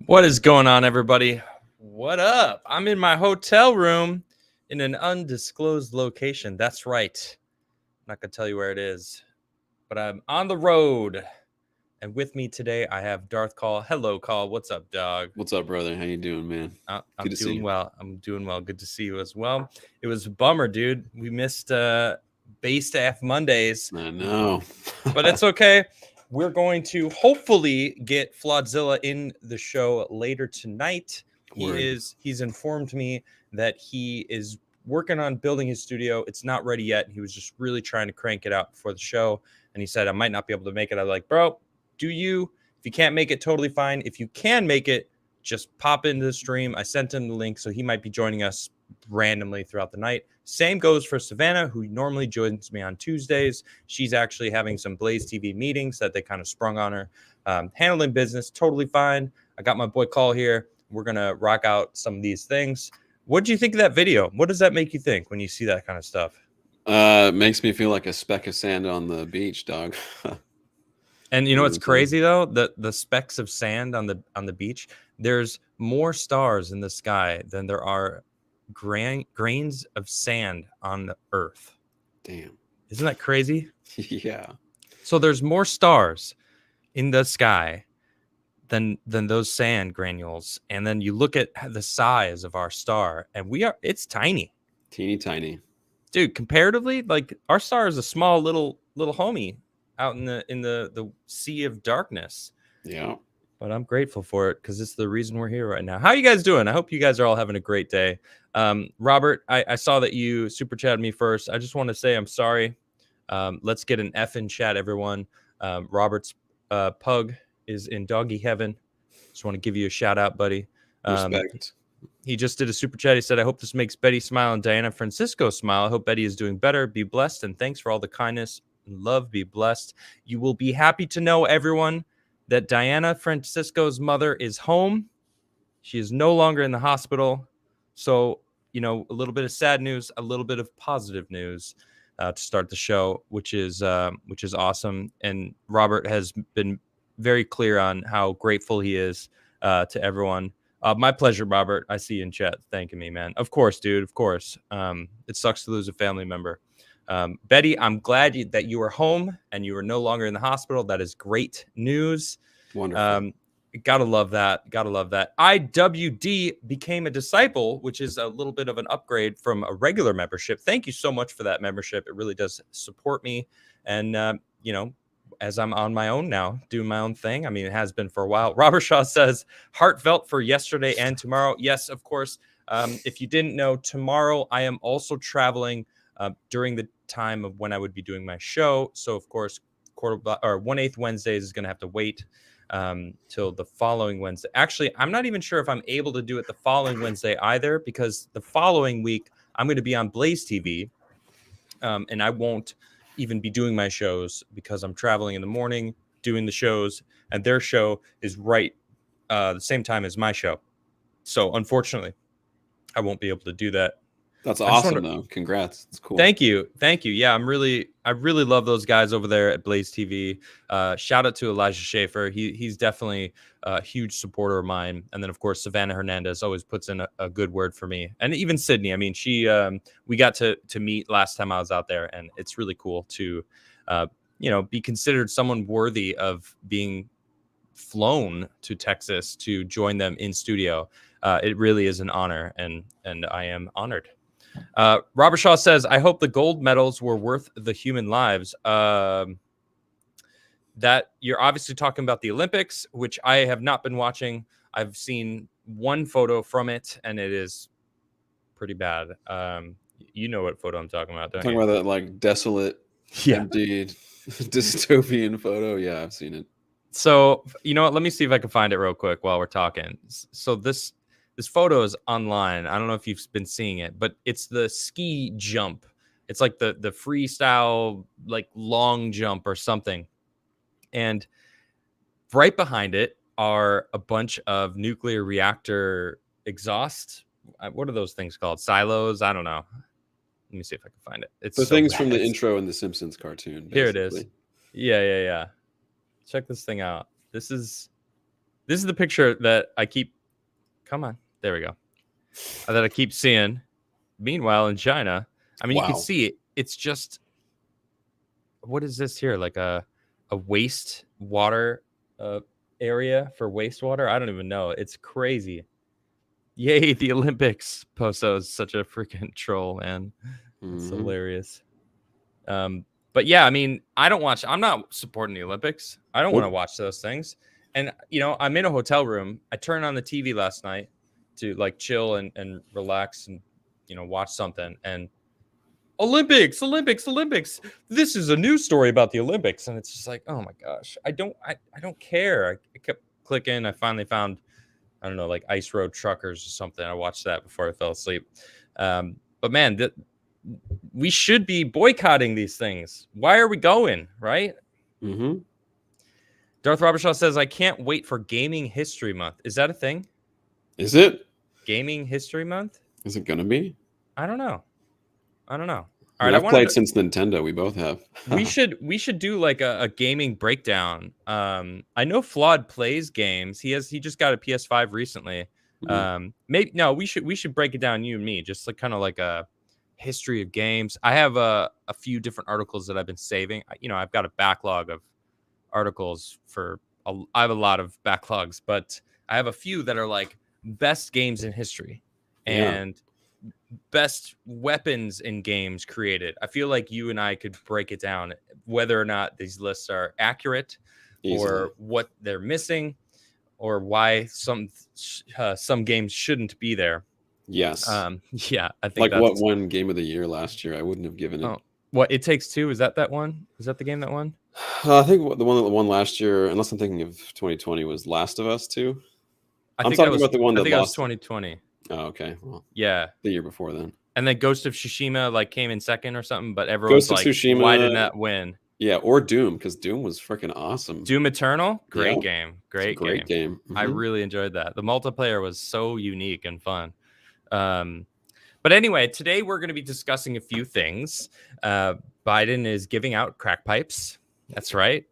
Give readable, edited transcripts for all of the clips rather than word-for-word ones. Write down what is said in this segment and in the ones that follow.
What is going on, everybody? What up? I'm in my hotel room in an undisclosed location. That's right. I'm not going to tell you where it is, but I'm on the road. And with me today, I have Darth Caul. Hello, Caul. What's up, dog? What's up, brother? How you doing, man? I'm Good to see doing you. well. I'm doing well. Good to see you as well. It was a bummer, dude. We missed Bay Staff Mondays, I know. but it's okay. We're going to hopefully get Flodzilla in the show later tonight. Word. He's informed me that he is working on building his studio. It's not ready yet. He was just really trying to crank it out before the show. And he said, I might not be able to make it. I'm like, bro, do you? If you can't make it, totally fine. If you can make it, just pop into the stream. I sent him the link, so he might be joining us randomly throughout the night. Same goes for Savannah, who normally joins me on Tuesdays. She's actually having some Blaze TV meetings that they kind of sprung on her. Handling business, totally fine. I got my boy Caul here. We're going to rock out some of these things. What did you think of that video? What does that make you think when you see that kind of stuff? It makes me feel like a speck of sand on the beach, dog. And you know what's crazy though? The specks of sand on the beach. There's more stars in the sky than there are grains of sand on the earth. Damn. Isn't that crazy? Yeah. So there's more stars in the sky than those sand granules. And then you look at the size of our star, and it's tiny. Teeny tiny. Dude, comparatively, like our star is a small little homie out in the sea of darkness. Yeah. But I'm grateful for it because it's the reason we're here right now. How you guys doing? I hope you guys are all having a great day. Robert, I saw that you super chatted me first. I just want to say I'm sorry. Let's get an F in chat, everyone. Robert's pug is in doggy heaven. Just want to give you a shout out, buddy. Respect. He just did a super chat. He said, I hope this makes Betty smile and Diana Francisco smile. I hope Betty is doing better. Be blessed. And thanks for all the kindness and love. Be blessed. You will be happy to know, everyone, that Diana Francisco's mother is home. She is no longer in the hospital. So, you know, a little bit of sad news, a little bit of positive news to start the show, which is awesome. And Robert has been very clear on how grateful he is to everyone. My pleasure, Robert. I see you in chat thanking me, man. Of course, dude. Of course. It sucks to lose a family member. Betty, I'm glad that you are home and you are no longer in the hospital. That is great news. Wonderful. Gotta love that. Gotta love that. IWD became a disciple, which is a little bit of an upgrade from a regular membership. Thank you so much for that membership. It really does support me. And, you know, as I'm on my own now, doing my own thing. I mean, it has been for a while. Robert Shaw says, heartfelt for yesterday and tomorrow. Yes, of course. If you didn't know, tomorrow I am also traveling during the time of when I would be doing my show. So, of course, 1/8 Wednesdays is going to have to wait till the following Wednesday. Actually, I'm not even sure if I'm able to do it the following Wednesday either, because the following week I'm going to be on Blaze TV, and I won't even be doing my shows because I'm traveling in the morning doing the shows, and their show is right the same time as my show. So unfortunately, I won't be able to do that. That's awesome, though. Congrats. It's cool. Thank you. Yeah, I really love those guys over there at Blaze TV. Shout out to Elijah Schaefer. He's definitely a huge supporter of mine. And then, of course, Savannah Hernandez always puts in a good word for me. And even Sydney. I mean, we got to meet last time I was out there, and it's really cool to, be considered someone worthy of being flown to Texas to join them in studio. It really is an honor, and I am honored. Robert Shaw says, I hope the gold medals were worth the human lives. That you're obviously talking about the Olympics, which I have not been watching. I've seen one photo from it, and it is pretty bad. You know what photo I'm talking about, don't talking you? about that like desolate, empty, dystopian photo. Yeah, I've seen it. So, you know what? Let me see if I can find it real quick while we're talking. So this photo is online. I don't know if you've been seeing it, but it's the ski jump. It's like the freestyle, like long jump or something. And right behind it are a bunch of nuclear reactor exhaust. What are those things called? Silos? I don't know. Let me see if I can find it. It's the things from the intro in the Simpsons cartoon. Basically. Here it is. Yeah. Check this thing out. This is This is the picture that I keep. Come on, there we go. That I keep seeing. Meanwhile, in China, I mean, you can see it. It's just, what is this here? Like a waste water area for wastewater? I don't even know. It's crazy. Yay, the Olympics. Poso is such a freaking troll, man. It's hilarious. But yeah, I mean, I'm not supporting the Olympics. I don't want to watch those things. And, I'm in a hotel room. I turned on the TV last night to like chill and relax and, watch something. And Olympics. This is a news story about the Olympics. And it's just like, oh my gosh, I don't care. I kept clicking. I finally found, I don't know, like Ice Road Truckers or something. I watched that before I fell asleep. But man, we should be boycotting these things. Why are we going, right? Mm-hmm. Darth Robershaw says, I can't wait for Gaming History Month. Is that a thing? Is it? Gaming History Month? Is it going to be? I don't know. All right, I've played since Nintendo. We both have. we should do like a gaming breakdown. I know Flawed plays games. He just got a PS5 recently. We should break it down, you and me, just like kind of like a history of games. I have a few different articles that I've been saving. I've got a backlog of articles I have a lot of backlogs, but I have a few that are like best games in history and best weapons in games created. I feel like you and I could break it down, whether or not these lists are accurate or what they're missing or why some games shouldn't be there. Yes. I think like what won Game of the Year last year. I wouldn't have given it. What, It Takes Two? Is that one? Is that the game that won? I think the one that won last year, unless I'm thinking of 2020, was Last of Us 2. I'm talking about the one that lost. I think it was 2020. Oh, okay. Well, yeah, the year before then. And then Ghost of Tsushima like came in second or something, but everyone's like, Tsushima, why didn't that win? Yeah, or Doom, because Doom was freaking awesome. Doom Eternal, great game. Great game. I really enjoyed that. The multiplayer was so unique and fun. But anyway, today we're going to be discussing a few things. Biden is giving out crack pipes. That's right.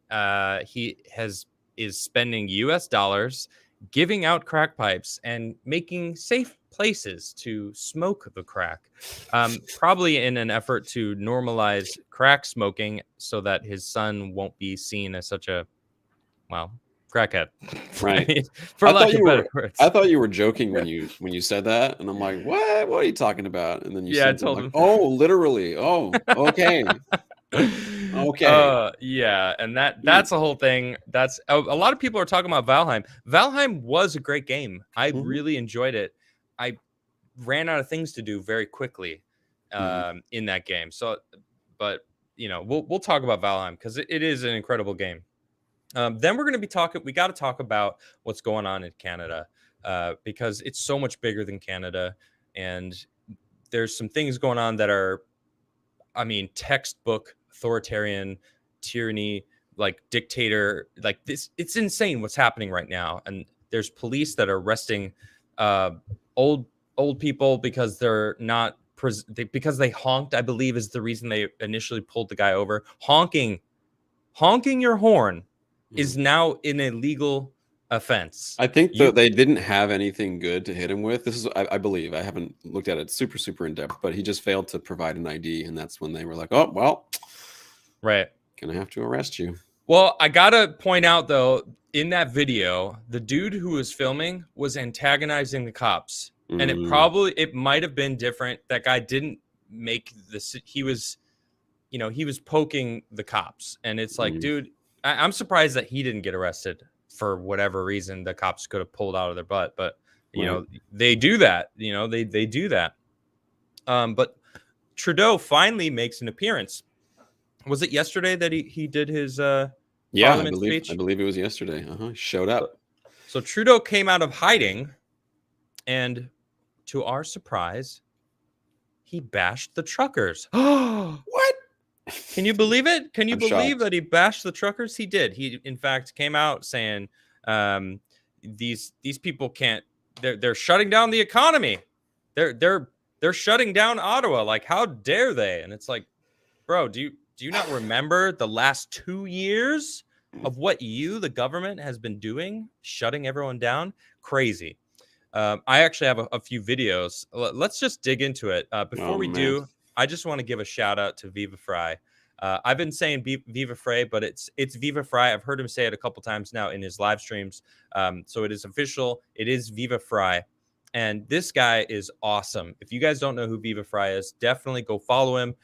He is spending US dollars giving out crack pipes and making safe places to smoke the crack, probably in an effort to normalize crack smoking so that his son won't be seen as such a, crackhead. Right. For lack of better words. I thought you were joking when you said that, and I'm like, what are you talking about? And then you said, I told him, oh, literally. Oh, okay. Okay. And that's a whole thing. That's a lot of people are talking about Valheim. Valheim was a great game. I really enjoyed it. I ran out of things to do very quickly in that game. So, but we'll talk about Valheim because it is an incredible game. Then we're going to be we got to talk about what's going on in Canada because it's so much bigger than Canada, and there's some things going on that are, textbook authoritarian tyranny, like dictator, like this. It's insane what's happening right now. And there's police that are arresting old people because they're not because they honked, I believe is the reason they initially pulled the guy over. Honking your horn is now an illegal offense. I think they didn't have anything good to hit him with. This is, I believe, I haven't looked at it super in depth, but he just failed to provide an ID, and that's when they were like, oh, well, right, gonna have to arrest you. Well, I gotta point out though, in that video, the dude who was filming was antagonizing the cops, and it might have been different. That guy didn't make this. He was poking the cops, and it's like, dude, I'm surprised that he didn't get arrested for whatever reason. The cops could have pulled out of their butt, but they do that. They do that. But Trudeau finally makes an appearance. Was it yesterday that he did his Parliament speech? I believe it was yesterday. He showed up. So Trudeau came out of hiding, and to our surprise, he bashed the truckers. What? Can you believe it? Can you believe shocked that he bashed the truckers? He did. He, in fact, came out saying, these people can't. They're shutting down the economy. They're shutting down Ottawa. Like, how dare they? And it's like, bro, do you not remember the last 2 years of what the government, has been doing, shutting everyone down. Crazy. I actually have a few videos. Let's just dig into it. Before we do, I just want to give a shout out to Viva Frei. I've been saying Viva Frei, but it's Viva Frei. I've heard him say it a couple times now in his live streams. So it is official. It is Viva Frei. And this guy is awesome. If you guys don't know who Viva Frei is, definitely go follow him.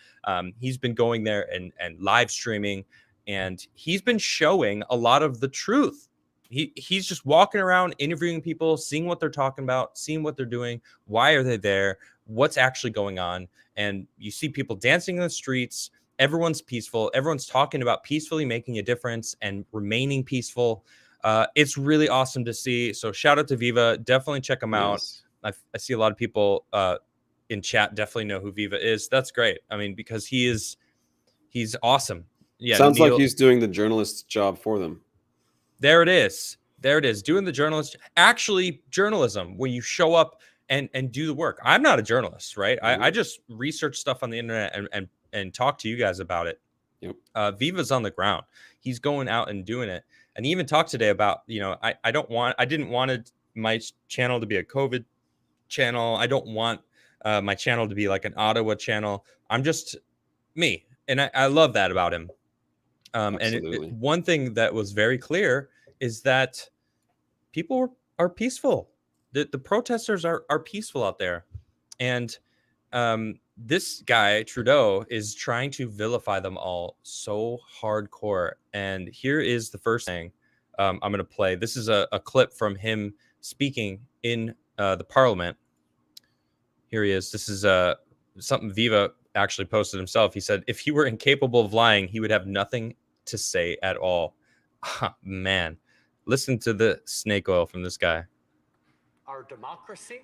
He's been going there and live streaming, and he's been showing a lot of the truth. He's just walking around interviewing people, seeing what they're talking about, seeing what they're doing, why are they there, what's actually going on. And you see people dancing in the streets. Everyone's peaceful. Everyone's talking about peacefully making a difference and remaining peaceful. It's really awesome to see. So shout out to Viva. Definitely check him out. I see a lot of people in chat definitely know who Viva is. That's great. I mean, because he's awesome. Yeah. Sounds like he's doing the journalist's job for them. There it is. There it is. Doing the journalism where you show up and do the work. I'm not a journalist, right? I just research stuff on the internet and talk to you guys about it. Yep. Viva's on the ground. He's going out and doing it. And he even talked today about, I didn't want my channel to be a COVID channel. I don't want my channel to be like an Ottawa channel. I'm just me. And I love that about him. And one thing that was very clear is that people are peaceful. The protesters are peaceful out there. And this guy, Trudeau, is trying to vilify them all so hardcore. And here is the first thing I'm going to play. This is a clip from him speaking in the parliament. Here he is. This is something Viva actually posted himself. He said, if he were incapable of lying, he would have nothing to say at all. Man, listen to the snake oil from this guy. Our democracy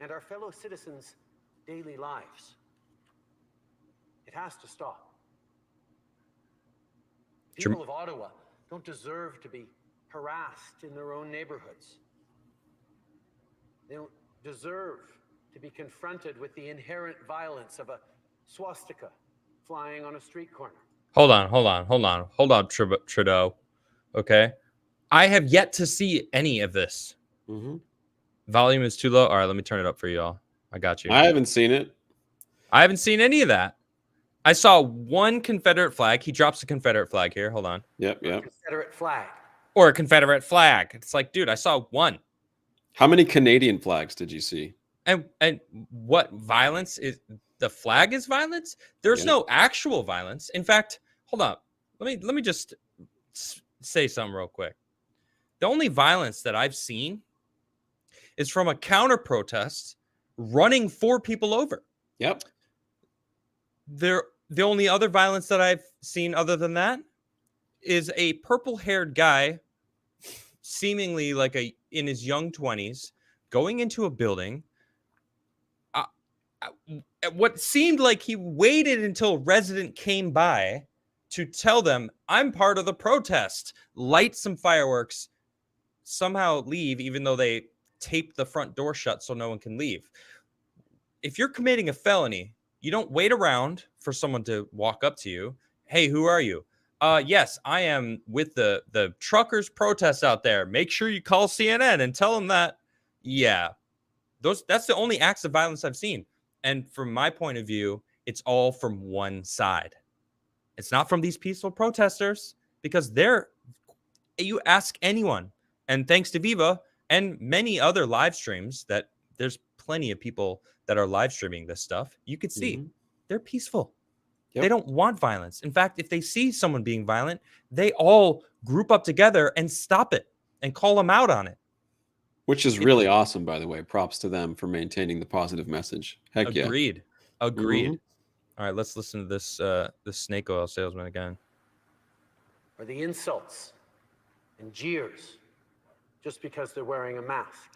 and our fellow citizens' daily lives. It has to stop. People of Ottawa don't deserve to be harassed in their own neighborhoods. They don't deserve to be confronted with the inherent violence of a swastika flying on a street corner. Hold on, Trudeau. Okay. I have yet to see any of this. Volume is too low. All right, let me turn it up for y'all. I got you. I haven't seen it. I haven't seen any of that. I saw one Confederate flag. He drops the Confederate flag here. Hold on. Yep. Confederate flag. Or a Confederate flag. It's like, dude, I saw one. How many Canadian flags did you see? And what violence is? The flag is violence? There's no actual violence. In fact, hold on. Let me just say something real quick. The only violence that I've seen is from a counter protest running 4 people over. Yep. The only other violence that I've seen other than that is a purple-haired guy, seemingly like in his young 20s, going into a building. What seemed like he waited until a resident came by to tell them, I'm part of the protest, light some fireworks, somehow leave, even though they taped the front door shut so no one can leave. If you're committing a felony, you don't wait around for someone to walk up to you. Hey, who are you? Yes, I am with the truckers protest out there. Make sure you call CNN and tell them that. Yeah, that's the only acts of violence I've seen. And from my point of view, it's all from one side. It's not from these peaceful protesters, because you ask anyone, and thanks to Viva and many other live streams, that there's plenty of people that are live streaming this stuff. You could see they're peaceful. Yep. They don't want violence. In fact, if they see someone being violent, they all group up together and stop it and call them out on it. Which is really awesome, by the way. Props to them for maintaining the positive message. Heck yeah. Agreed. All right, let's listen to this snake oil salesman again. Or the insults and jeers just because they're wearing a mask.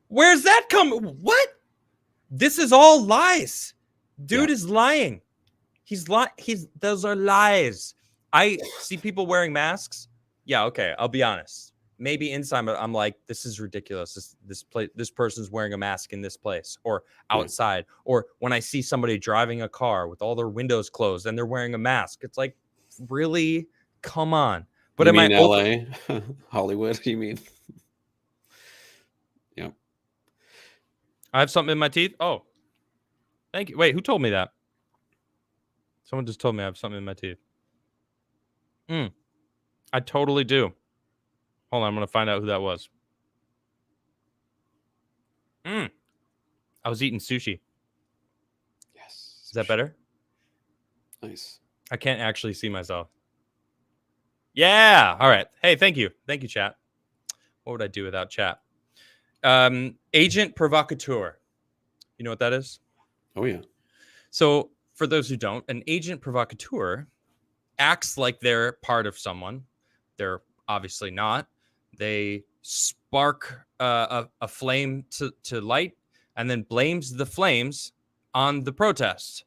Where's that come? What? This is all lies. Dude is lying. Those are lies. I see people wearing masks. Yeah, okay. I'll be honest. Maybe inside I'm like, this is ridiculous. This person's wearing a mask in this place or outside. Or when I see somebody driving a car with all their windows closed and they're wearing a mask, it's like, really? Come on. But You am I mean LA? Hollywood, you mean? Yep. I have something in my teeth. Oh, thank you. Wait, who told me that? Someone just told me I have something in my teeth. I totally do. Hold on, I'm gonna find out who that was. I was eating sushi. Yes. Is that better? Nice. I can't actually see myself. Yeah. All right. Hey, thank you. Thank you, chat. What would I do without chat? Agent provocateur. You know what that is? Oh yeah. So, for those who don't, an agent provocateur acts like they're part of someone. They're obviously not. They spark a flame to light and then blames the flames on the protest.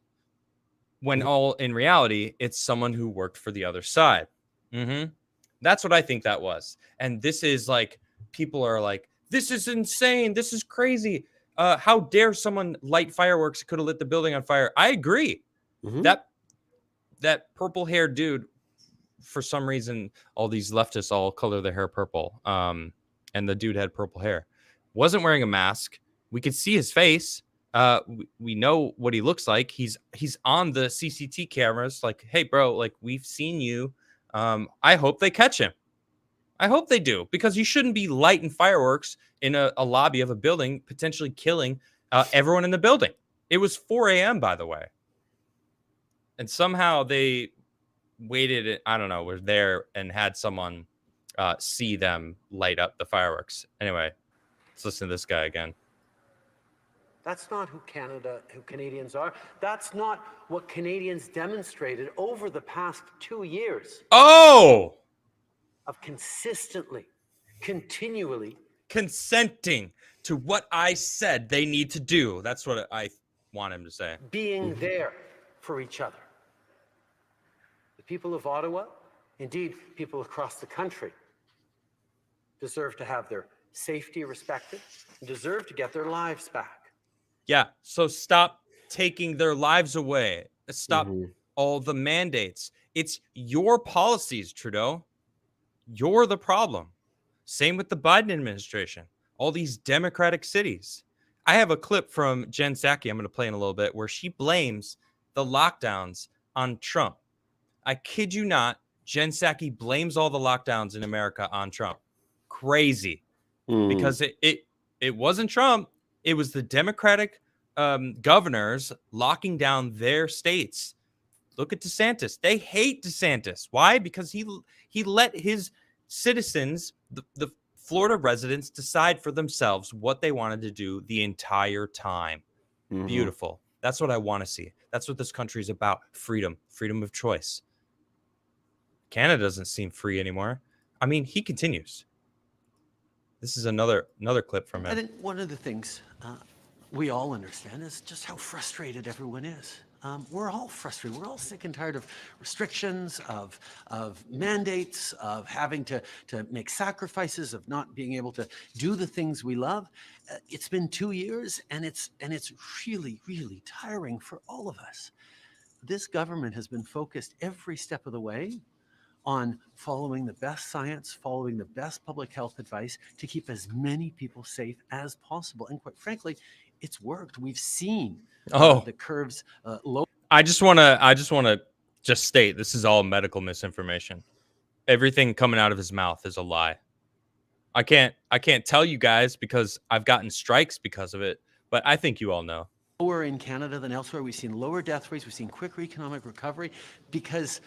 When all in reality, it's someone who worked for the other side. That's what I think that was. And this is like, people are like, this is insane. This is crazy. How dare someone light fireworks? Could have lit the building on fire. I agree. That purple haired dude, for some reason, all these leftists all color their hair purple. And the dude had purple hair. Wasn't wearing a mask. We could see his face. We know what he looks like. He's on the CCTV cameras. Like, hey, bro, like, we've seen you. I hope they catch him. I hope they do, because you shouldn't be lighting fireworks in a lobby of a building, potentially killing everyone in the building. It was 4 a.m., by the way. And somehow they waited, I don't know, were there and had someone see them light up the fireworks. Anyway, let's listen to this guy again. That's not who Canadians are. That's not what Canadians demonstrated over the past 2 years. Oh! Of consistently, continually consenting to what I said they need to do. That's what I want him to say. Being there for each other. The people of Ottawa, indeed people across the country, deserve to have their safety respected and deserve to get their lives back. Yeah, so stop taking their lives away. Stop all the mandates. It's your policies, Trudeau. You're the problem. Same with the Biden administration. All these Democratic cities. I have a clip from Jen Psaki I'm going to play in a little bit where she blames the lockdowns on Trump. I kid you not, Jen Psaki blames all the lockdowns in America on Trump. Crazy. Because it wasn't Trump. It was the Democratic governors locking down their states. Look at DeSantis. They hate DeSantis. Why? Because he let his citizens, the Florida residents, decide for themselves what they wanted to do the entire time. Beautiful. That's what I want to see. That's what this country is about. Freedom of choice. Canada doesn't seem free anymore. I mean, he continues. This is another clip from him. I think one of the things we all understand is just how frustrated everyone is. We're all frustrated. We're all sick and tired of restrictions, of mandates, of having to make sacrifices, of not being able to do the things we love. It's been 2 years, and it's really, really tiring for all of us. This government has been focused every step of the way on following the best science, following the best public health advice to keep as many people safe as possible. And quite frankly, it's worked. We've seen the curves low. I just want to state this is all medical misinformation. Everything coming out of his mouth is a lie. I can't tell you guys because I've gotten strikes because of it, but I think you all know. Lower in Canada than elsewhere. We've seen lower death rates. We've seen quicker economic recovery because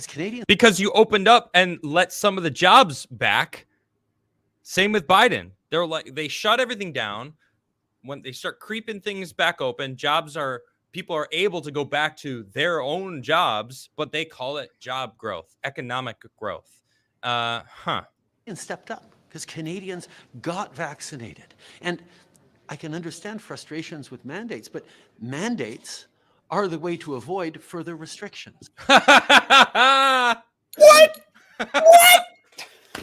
Canadians. Because you opened up and let some of the jobs back. Same with Biden. They shut everything down. When they start creeping things back open, people are able to go back to their own jobs, but they call it job growth, economic growth. And stepped up because Canadians got vaccinated. And I can understand frustrations with mandates, but mandates are the way to avoid further restrictions. What?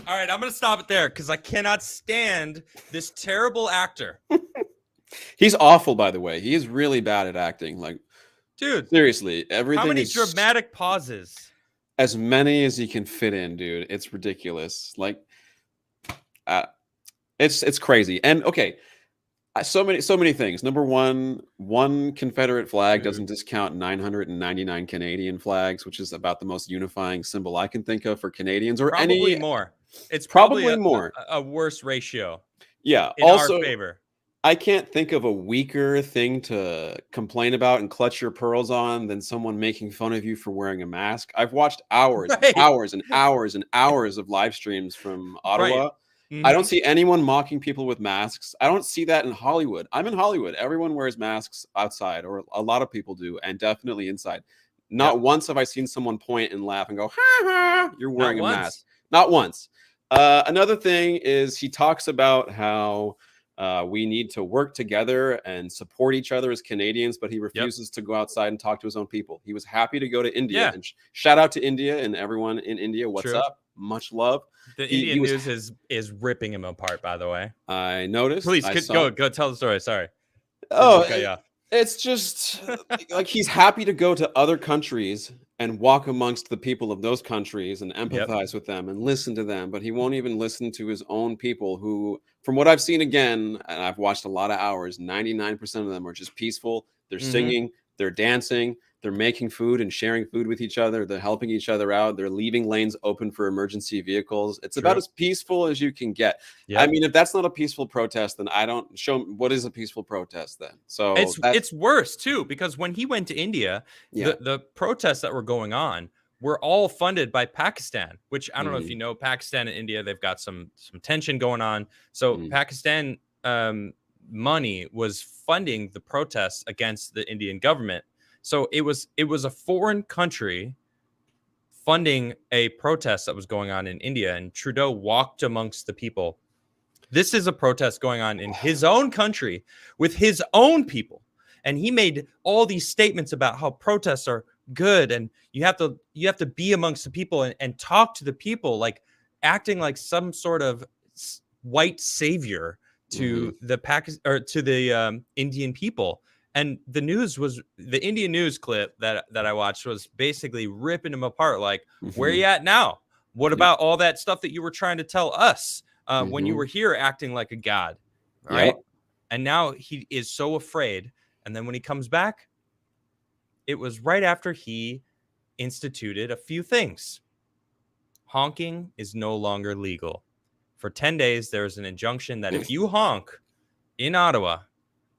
All right, I'm going to stop it there because I cannot stand this terrible actor. He's awful, by the way. He is really bad at acting. Like, dude, seriously, everything. How many is dramatic pauses? as many as you can fit in, dude. It's ridiculous. Like, it's crazy. And okay, so many things. Number one Confederate flag doesn't discount 999 Canadian flags, which is about the most unifying symbol I can think of for Canadians, or Probably any. more. It's Probably probably more. a worse ratio Yeah. in Also, our favor. I can't think of a weaker thing to complain about and clutch your pearls on than someone making fun of you for wearing a mask. I've watched hours, Right. hours and hours and hours of live streams from Ottawa. Right. I don't see anyone mocking people with masks. I don't see that in Hollywood. I'm in Hollywood. Everyone wears masks outside, or a lot of people do, and definitely inside. Not once have I seen someone point and laugh and go, ha ha, you're wearing a mask. Not once. Another thing is he talks about how we need to work together and support each other as Canadians, but he refuses to go outside and talk to his own people. He was happy to go to India, and shout out to India and everyone in India. What's up? Much love. The Indian news is ripping him apart, by the way. I noticed. Please go tell the story. Sorry. It's just like he's happy to go to other countries and walk amongst the people of those countries and empathize with them and listen to them, but he won't even listen to his own people who, from what I've seen again, and I've watched a lot of hours, 99% of them are just peaceful. They're singing, they're dancing, they're making food and sharing food with each other. They're helping each other out. They're leaving lanes open for emergency vehicles. It's about as peaceful as you can get. I mean, if that's not a peaceful protest, then I don't show what is a peaceful protest then. So it's worse too, because when he went to India, the protests that were going on were all funded by Pakistan, which I don't know if you know, Pakistan and India, they've got some tension going on. So Pakistan money was funding the protests against the Indian government. So it was a foreign country funding a protest that was going on in India, and Trudeau walked amongst the people. This is a protest going on in his own country with his own people, and he made all these statements about how protests are good, and you have to be amongst the people and talk to the people, like acting like some sort of white savior to the Indian people. And the Indian news clip that I watched was basically ripping him apart. Like, where are you at now? What about all that stuff that you were trying to tell us when you were here acting like a god? Right. And now he is so afraid. And then when he comes back, it was right after he instituted a few things. Honking is no longer legal. For 10 days, there's an injunction that if you honk in Ottawa,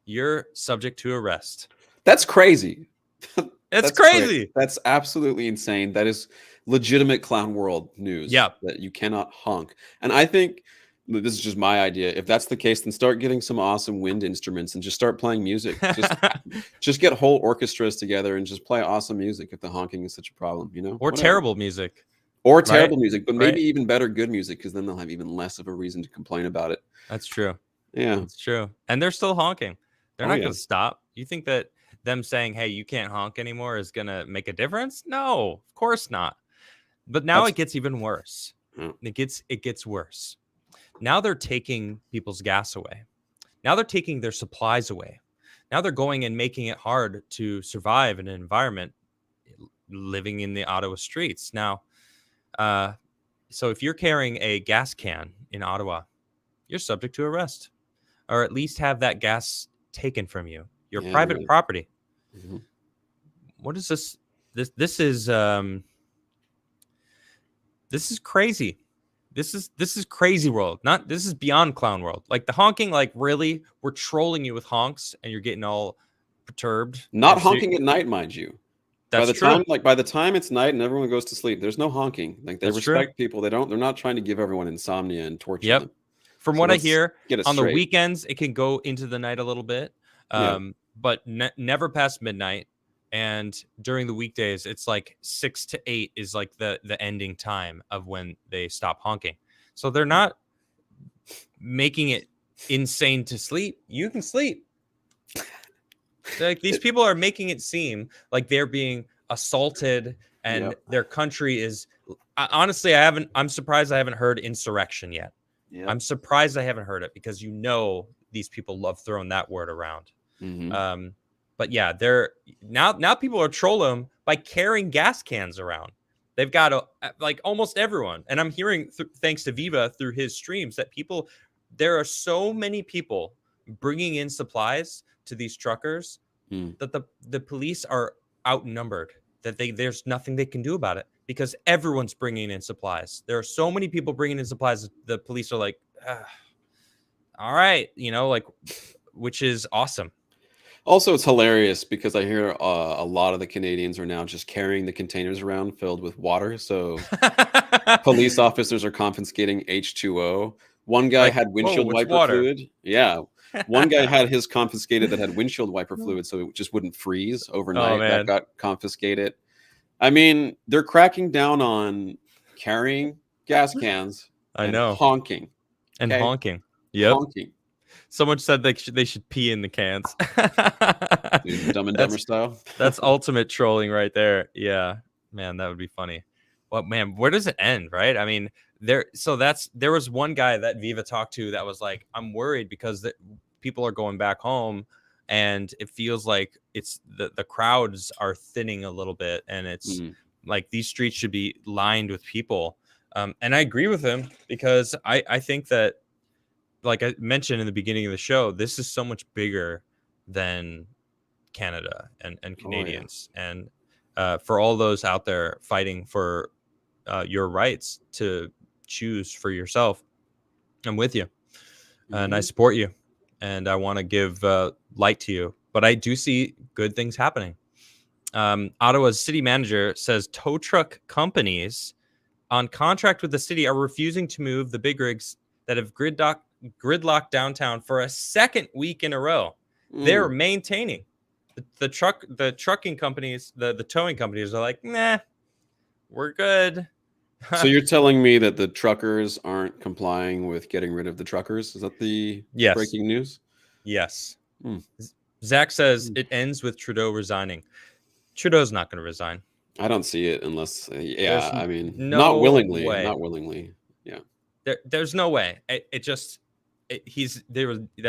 you're subject to arrest. That's crazy. That's crazy. That's absolutely insane. That is legitimate clown world news. Yeah, that you cannot honk. And I think this is just my idea. If that's the case, then start getting some awesome wind instruments and just start playing music. Just get whole orchestras together and just play awesome music if the honking is such a problem, you know? Or terrible music. Or terrible music, but maybe even better good music, because then they'll have even less of a reason to complain about it. That's true. Yeah. That's true. And they're still honking. They're not going to stop. You think that them saying, hey, you can't honk anymore is going to make a difference? No, of course not. But now it gets even worse. It gets worse. Now they're taking people's gas away. Now they're taking their supplies away. Now they're going and making it hard to survive in an environment living in the Ottawa streets. Now, so if you're carrying a gas can in Ottawa, you're subject to arrest, or at least have that gas taken from you. Your private property. What is this? This is crazy. This is crazy world. This is beyond clown world. Like the honking, like really, we're trolling you with honks and you're getting all perturbed. Not honking at night, mind you. That's true. By the time it's night and everyone goes to sleep, there's no honking. Like they respect people. They're not trying to give everyone insomnia and torture them. From what I hear, on the weekends, it can go into the night a little bit, but never past midnight. And during the weekdays, it's like 6 to 8 is like the ending time of when they stop honking. So they're not making it insane to sleep. You can sleep. Like these people are making it seem like they're being assaulted and their country is. Honestly, I'm surprised I haven't heard insurrection yet. Yeah. I'm surprised I haven't heard it, because these people love throwing that word around. But yeah, they're now people are trolling them by carrying gas cans around. They've got like almost everyone. And I'm hearing, thanks to Viva through his streams, that there are so many people bringing in supplies to these truckers that the police are outnumbered, that there's nothing they can do about it because everyone's bringing in supplies. There are so many people bringing in supplies. The police are like, all right, like, which is awesome. Also, it's hilarious because I hear a lot of the Canadians are now just carrying the containers around filled with water. So police officers are confiscating H2O. One guy had windshield wiper fluid. Yeah. One guy had his confiscated that had windshield wiper fluid, so it just wouldn't freeze overnight. That got confiscated. I mean, they're cracking down on carrying gas cans and honking. And honking. Yep. Honking. Someone said they should pee in the cans. Dude, Dumb and Dumber style. That's ultimate trolling right there. Yeah, man, that would be funny. Well, man, where does it end, right? I mean, there was one guy that Viva talked to that was like, I'm worried because people are going back home and it feels like it's the crowds are thinning a little bit, and it's like these streets should be lined with people. And I agree with him because I think that, like I mentioned in the beginning of the show, this is so much bigger than Canada and Canadians. And for all those out there fighting for your rights to choose for yourself, I'm with you. And I support you. And I want to give light to you. But I do see good things happening. Ottawa's city manager says tow truck companies on contract with the city are refusing to move the big rigs that have gridlocked downtown for a second week in a row. They're maintaining the trucking companies, the towing companies are like, nah, we're good. So you're telling me that the truckers aren't complying with getting rid of the truckers? Is that the breaking news? Yes. Zach says it ends with Trudeau resigning. Trudeau's not going to resign. I don't see it unless, I mean, no not willingly. way. Not willingly. Yeah. There's no way. That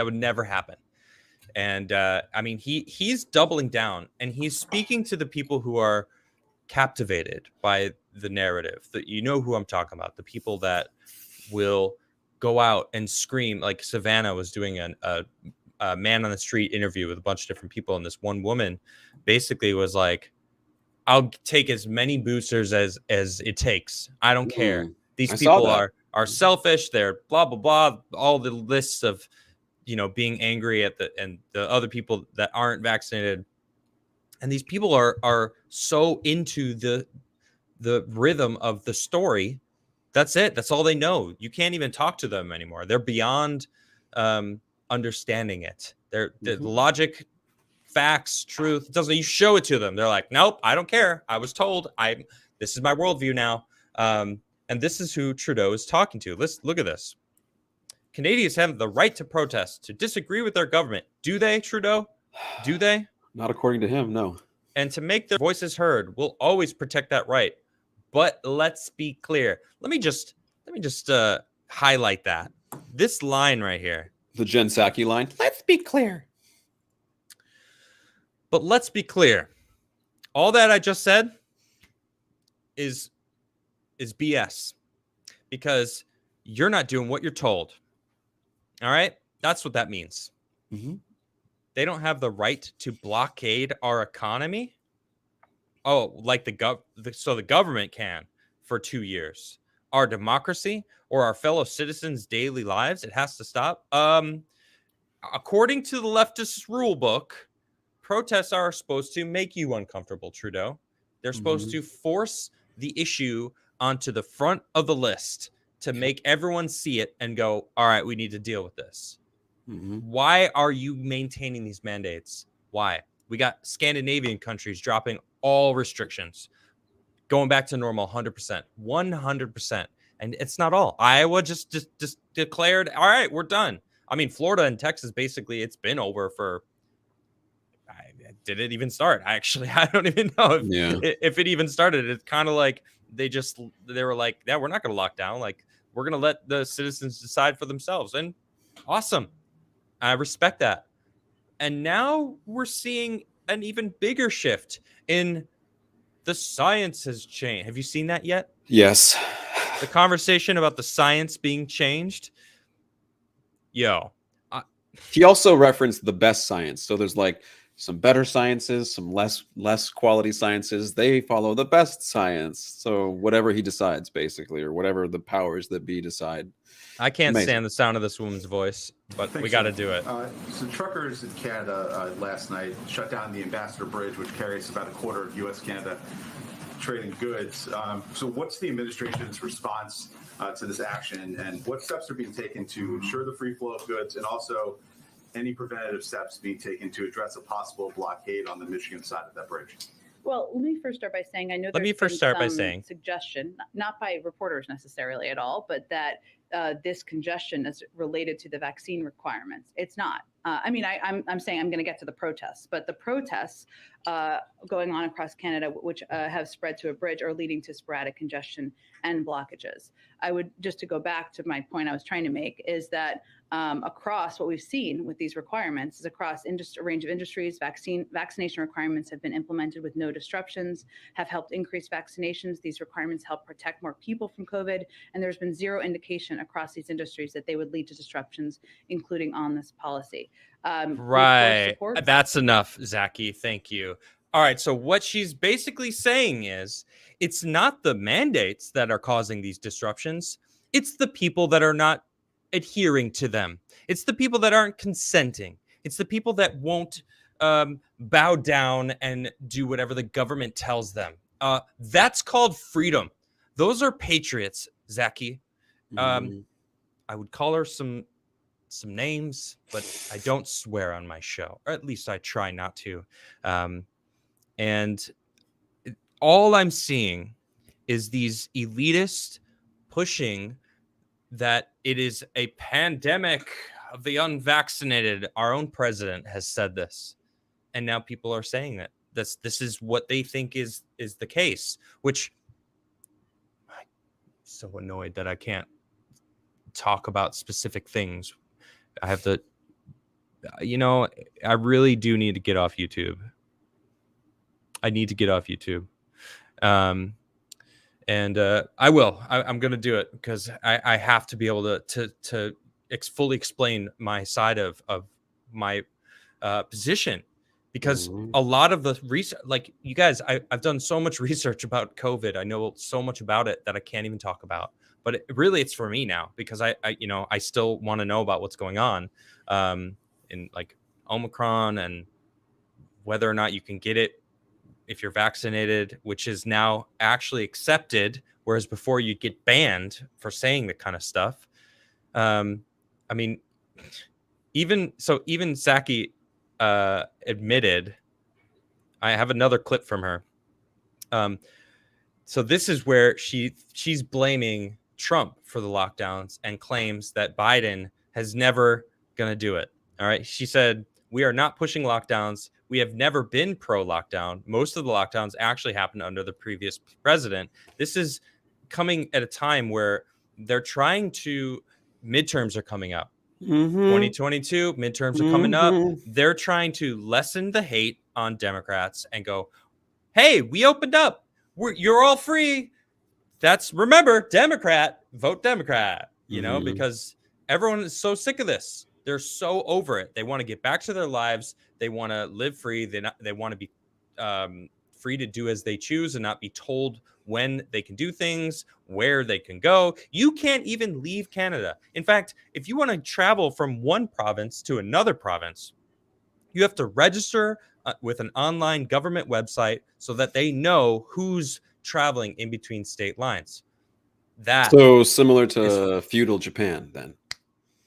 would never happen. And I mean, he's doubling down, and he's speaking to the people who are captivated by the narrative. That who I'm talking about, the people that will go out and scream, like Savannah was doing a man on the street interview with a bunch of different people, and this one woman basically was like, I'll take as many boosters as it takes. I don't care. These people are selfish. They're blah, blah, blah. All the lists of, being angry at the other people that aren't vaccinated. And these people are so into the rhythm of the story. That's it. That's all they know. You can't even talk to them anymore. They're beyond understanding it. The logic, facts, truth, you show it to them. They're like, nope, I don't care. I was told. This is my worldview now. And this is who Trudeau is talking to. Let's look at this. Canadians have the right to protest, to disagree with their government. Do they, Trudeau? Do they? Not according to him, no. And to make their voices heard, we'll always protect that right. But let's be clear. Let me just highlight that. This line right here. The Jen Psaki line. Let's be clear. But let's be clear. All that I just said is BS, because you're not doing what you're told. All right? That's what that means. They don't have the right to blockade our economy. Oh, like so the government can for 2 years. Our democracy or our fellow citizens' daily lives, it has to stop. According to the leftist rule book, protests are supposed to make you uncomfortable, Trudeau. They're supposed to force the issue onto the front of the list to make everyone see it and go, all right, we need to deal with this. Why are you maintaining these mandates? Why? We got Scandinavian countries dropping all restrictions, going back to normal 100%, 100%. And it's not all. Iowa just declared, all right, we're done. I mean, Florida and Texas, basically, it's been over for, did it even start? I don't even know if it even started. It's kind of like they were like, yeah, we're not going to lock down. Like, we're going to let the citizens decide for themselves. And awesome. I respect that. And now we're seeing an even bigger shift in the science has changed. Have you seen that yet? Yes. The conversation about the science being changed. Yo. He also referenced the best science. So there's like some better sciences, some less quality sciences. They follow the best science. So whatever he decides, basically, or whatever the powers that be decide. I can't Amazing. stand the sound of this woman's voice, but we got to do it. So truckers in Canada last night shut down the Ambassador Bridge, which carries about a quarter of U.S.-Canada trading goods. So what's the administration's response to this action, and what steps are being taken to ensure the free flow of goods, and also any preventative steps being taken to address a possible blockade on the Michigan side of that bridge? Well, let me first start by saying I know Let me first start by saying suggestion, not by reporters necessarily at all, but that this congestion is related to the vaccine requirements. It's not. I mean, I'm saying I'm going to get to the protests, but the protests going on across Canada, which have spread to a bridge, are leading to sporadic congestion and blockages. I would, just to go back to my point I was trying to make, is that across what we've seen with these requirements is across a range of industries, vaccination requirements have been implemented with no disruptions, have helped increase vaccinations. These requirements help protect more people from COVID, and there's been zero indication across these industries that they would lead to disruptions, including on this policy. Right. That's enough, Zaki. Thank you. All right. So what she's basically saying is it's not the mandates that are causing these disruptions. It's the people that are not adhering to them. It's the people that aren't consenting. It's the people that won't bow down and do whatever the government tells them. That's called freedom. Those are patriots, Zaki. I would call her some names, but I don't swear on my show, or at least I try not to. And all I'm seeing is these elitists pushing that it is a pandemic of the unvaccinated. Our own president has said this, and now people are saying that this is what they think is the case, which I'm so annoyed that I can't talk about specific things. I have to, I really do need to get off YouTube. I need to get off YouTube. And I will. I'm going to do it because I have to be able to fully explain my side of my position, because a lot of the research, like you guys, I've done so much research about COVID. I know so much about it that I can't even talk about. But it's for me now, because I still want to know about what's going on in like Omicron and whether or not you can get it if you're vaccinated, which is now actually accepted, whereas before you'd get banned for saying that kind of stuff. I mean, even Zaki admitted. I have another clip from her. So this is where she's blaming Trump for the lockdowns and claims that Biden has never going to do it. All right. She said, "We are not pushing lockdowns. We have never been pro-lockdown. Most of the lockdowns actually happened under the previous president. This is coming at a time where they're midterms are coming up. 2022 midterms are coming up. They're trying to lessen the hate on Democrats and go, hey, we opened up. You're all free. Remember, Democrat, vote Democrat, because everyone is so sick of this. They're so over it. They want to get back to their lives. They want to live free. They want to be free to do as they choose and not be told when they can do things, where they can go. You can't even leave Canada. In fact, if you want to travel from one province to another province, you have to register with an online government website so that they know who's traveling in between state lines. So similar to feudal Japan, then.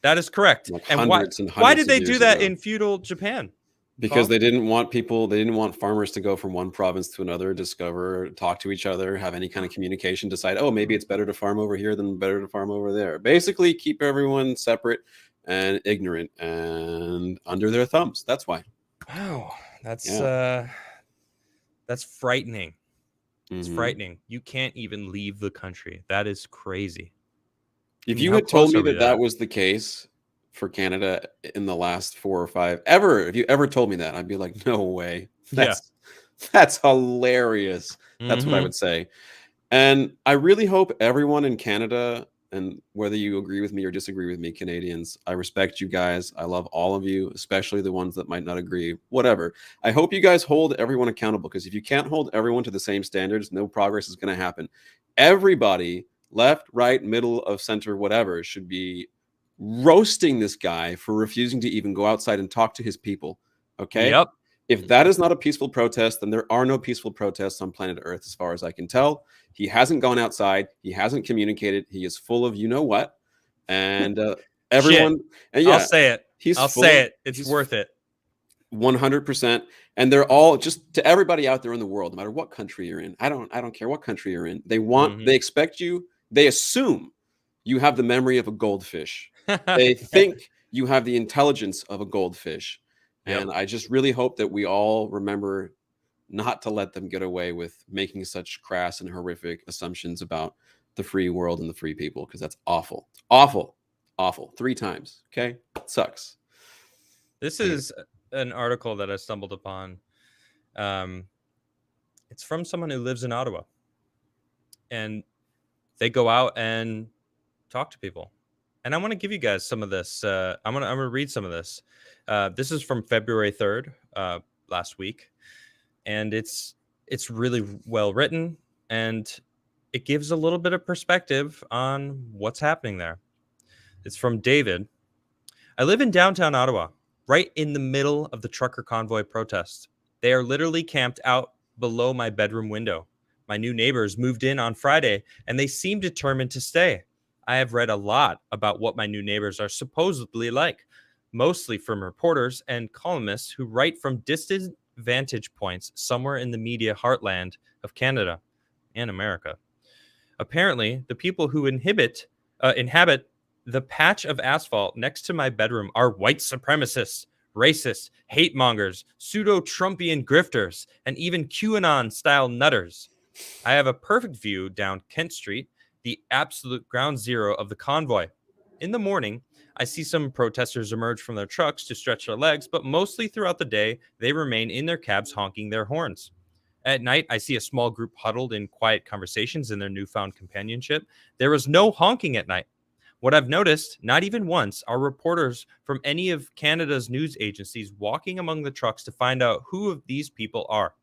That is correct. Like and why did they do that in feudal Japan? Because they didn't want farmers to go from one province to another, discover, talk to each other, have any kind of communication, decide, oh, maybe it's better to farm over here than better to farm over there. Basically, keep everyone separate and ignorant and under their thumbs. That's why. Wow, that's frightening. It's frightening. You can't even leave the country. That is crazy. If you had told me that was the case for Canada in the last 4 or 5, if you ever told me that, I'd be like, no way. That's hilarious. That's what I Mhm. would say. And I really hope everyone in Canada, and whether you agree with me or disagree with me, Canadians, I respect you guys. I love all of you, especially the ones that might not agree. Whatever. I hope you guys hold everyone accountable, because if you can't hold everyone to the same standards, no progress is going to happen. Everybody, left, right, middle of center, whatever, should be roasting this guy for refusing to even go outside and talk to his people. Okay? Yep. If that is not a peaceful protest, then there are no peaceful protests on planet Earth, as far as I can tell. He hasn't gone outside. He hasn't communicated. He is full of you know what, and everyone. Shit. And I'll yeah, say it. he's I'll full say of. it. It's He's worth it. 100%. And they're all, just to everybody out there in the world, no matter what country you're in. I don't care what country you're in. They expect you. They assume you have the memory of a goldfish. They think you have the intelligence of a goldfish. Yep. And I just really hope that we all remember not to let them get away with making such crass and horrific assumptions about the free world and the free people, because that's awful. Awful. Awful. 3 times. Okay? It sucks. This is an article that I stumbled upon. It's from someone who lives in Ottawa, and they go out and talk to people. And I want to give you guys some of this. I'm gonna read some of this. This is from February 3rd, last week, and it's really well written, and it gives a little bit of perspective on what's happening there. It's from David. I live in downtown Ottawa, right in the middle of the trucker convoy protests. They are literally camped out below my bedroom window. My new neighbors moved in on Friday, and they seem determined to stay. I have read a lot about what my new neighbors are supposedly like, mostly from reporters and columnists who write from distant vantage points somewhere in the media heartland of Canada and America. Apparently, the people who inhabit the patch of asphalt next to my bedroom are white supremacists, racists, hate mongers, pseudo-Trumpian grifters, and even QAnon-style nutters. I have a perfect view down Kent Street, the absolute ground zero of the convoy. In the morning, I see some protesters emerge from their trucks to stretch their legs, but mostly throughout the day, they remain in their cabs honking their horns. At night, I see a small group huddled in quiet conversations in their newfound companionship. There is no honking at night. What I've noticed, not even once, are reporters from any of Canada's news agencies walking among the trucks to find out who of these people are.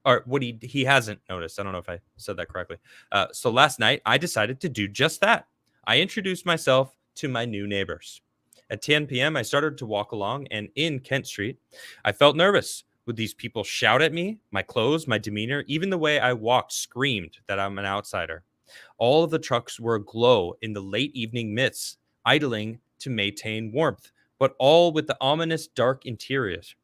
Or what he hasn't noticed. I don't know if I said that correctly. So last night, I decided to do just that. I introduced myself to my new neighbors. At 10 p.m., I started to walk along, and in Kent Street, I felt nervous. Would these people shout at me? My clothes, my demeanor, even the way I walked screamed that I'm an outsider. All of the trucks were aglow in the late evening mists, idling to maintain warmth, but all with the ominous dark interiors.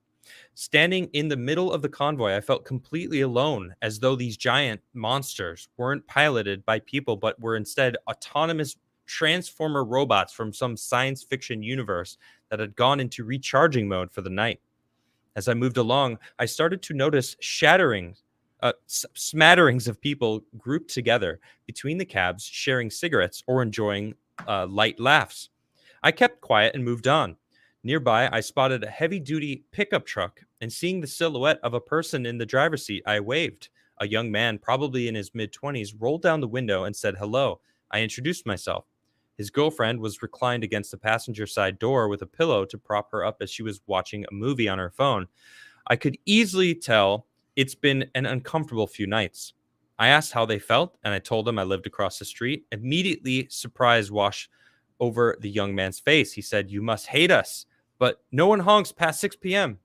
Standing in the middle of the convoy, I felt completely alone, as though these giant monsters weren't piloted by people, but were instead autonomous transformer robots from some science fiction universe that had gone into recharging mode for the night. As I moved along, I started to notice smatterings of people grouped together between the cabs, sharing cigarettes or enjoying light laughs. I kept quiet and moved on. Nearby, I spotted a heavy-duty pickup truck, and seeing the silhouette of a person in the driver's seat, I waved. A young man, probably in his mid-20s, rolled down the window and said hello. I introduced myself. His girlfriend was reclined against the passenger side door with a pillow to prop her up as she was watching a movie on her phone. I could easily tell it's been an uncomfortable few nights. I asked how they felt, and I told them I lived across the street. Immediately, surprise washed over the young man's face. He said, "You must hate us, but no one honks past 6 p.m.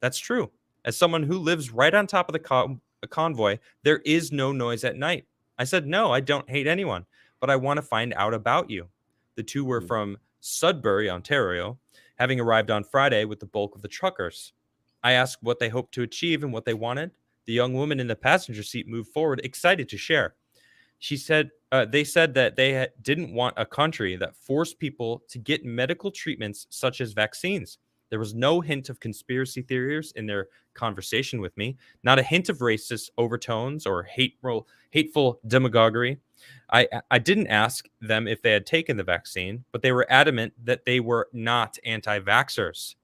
That's true. As someone who lives right on top of the convoy, there is no noise at night. I said, no, I don't hate anyone, but I want to find out about you. The two were from Sudbury, Ontario, having arrived on Friday with the bulk of the truckers. I asked what they hoped to achieve and what they wanted. The young woman in the passenger seat moved forward, excited to share. She said they said that they didn't want a country that forced people to get medical treatments such as vaccines. There was no hint of conspiracy theories in their conversation with me, not a hint of racist overtones or hateful demagoguery. I didn't ask them if they had taken the vaccine, but they were adamant that they were not anti-vaxxers.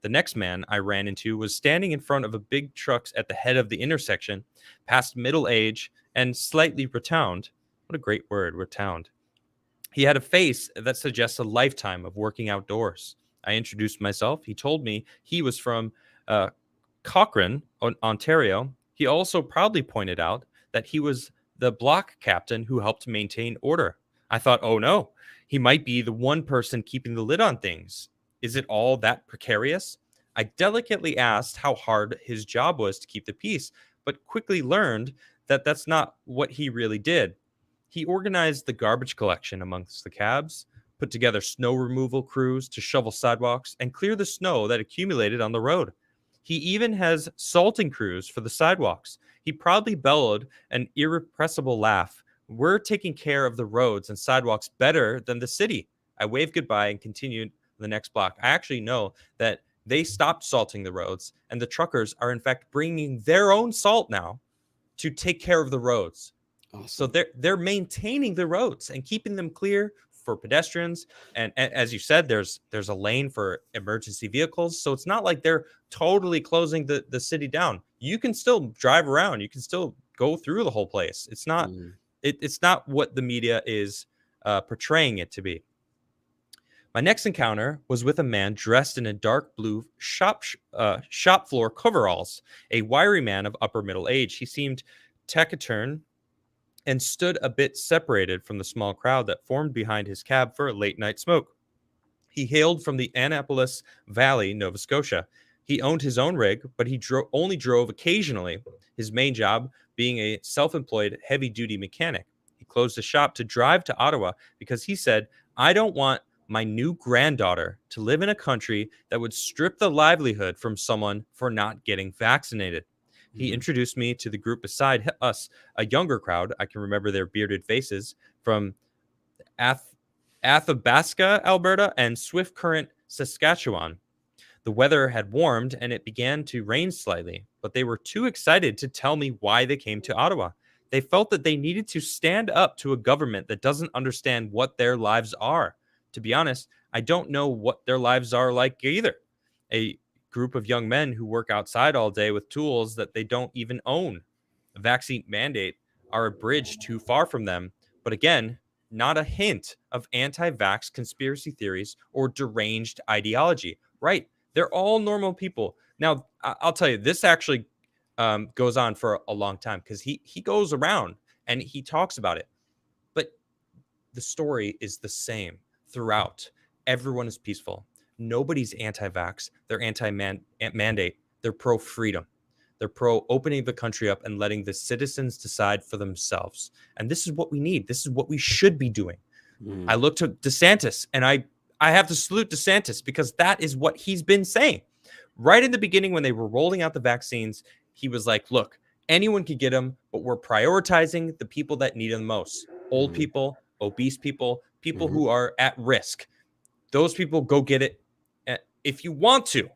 The next man I ran into was standing in front of a big truck at the head of the intersection, past middle age and slightly rotund. What a great word, rotund. He had a face that suggests a lifetime of working outdoors. I introduced myself. He told me he was from Cochrane, Ontario. He also proudly pointed out that he was the block captain who helped maintain order. I thought, oh no, he might be the one person keeping the lid on things. Is it all that precarious? I delicately asked how hard his job was to keep the peace, but quickly learned that that's not what he really did. He organized the garbage collection amongst the cabs, put together snow removal crews to shovel sidewalks and clear the snow that accumulated on the road. He even has salting crews for the sidewalks. He proudly bellowed an irrepressible laugh. We're taking care of the roads and sidewalks better than the city. I waved goodbye and continued the next block. I actually know that they stopped salting the roads, and the truckers are in fact bringing their own salt now to take care of the roads. Awesome. So they're maintaining the roads and keeping them clear for pedestrians. And as you said, there's a lane for emergency vehicles. So it's not like they're totally closing the city down. You can still drive around. You can still go through the whole place. It's not it's not what the media is portraying it to be. My next encounter was with a man dressed in a dark blue shop floor coveralls, a wiry man of upper middle age. He seemed taciturn and stood a bit separated from the small crowd that formed behind his cab for a late night smoke. He hailed from the Annapolis Valley, Nova Scotia. He owned his own rig, but he only drove occasionally, his main job being a self-employed heavy-duty mechanic. He closed the shop to drive to Ottawa because he said, I don't want my new granddaughter to live in a country that would strip the livelihood from someone for not getting vaccinated. He introduced me to the group beside us, a younger crowd. I can remember their bearded faces from Athabasca, Alberta, and Swift Current, Saskatchewan. The weather had warmed and it began to rain slightly, but they were too excited to tell me why they came to Ottawa. They felt that they needed to stand up to a government that doesn't understand what their lives are. To be honest, I don't know what their lives are like either. A group of young men who work outside all day with tools that they don't even own. A vaccine mandate are a bridge too far from them, but again, not a hint of anti-vax conspiracy theories or deranged ideology. Right? They're all normal people. Now, I'll tell you, this actually goes on for a long time because he goes around and he talks about it, but the story is the same throughout. Everyone is peaceful. Nobody's anti-vax. They're anti-mandate. They're pro-freedom. They're pro-opening the country up and letting the citizens decide for themselves. And this is what we need. This is what we should be doing. I look to DeSantis, and I have to salute DeSantis because that is what he's been saying. Right in the beginning when they were rolling out the vaccines, he was like, look, anyone can get them, but we're prioritizing the people that need them most. Old people, obese people, people who are at risk. Those people go get it if you want to.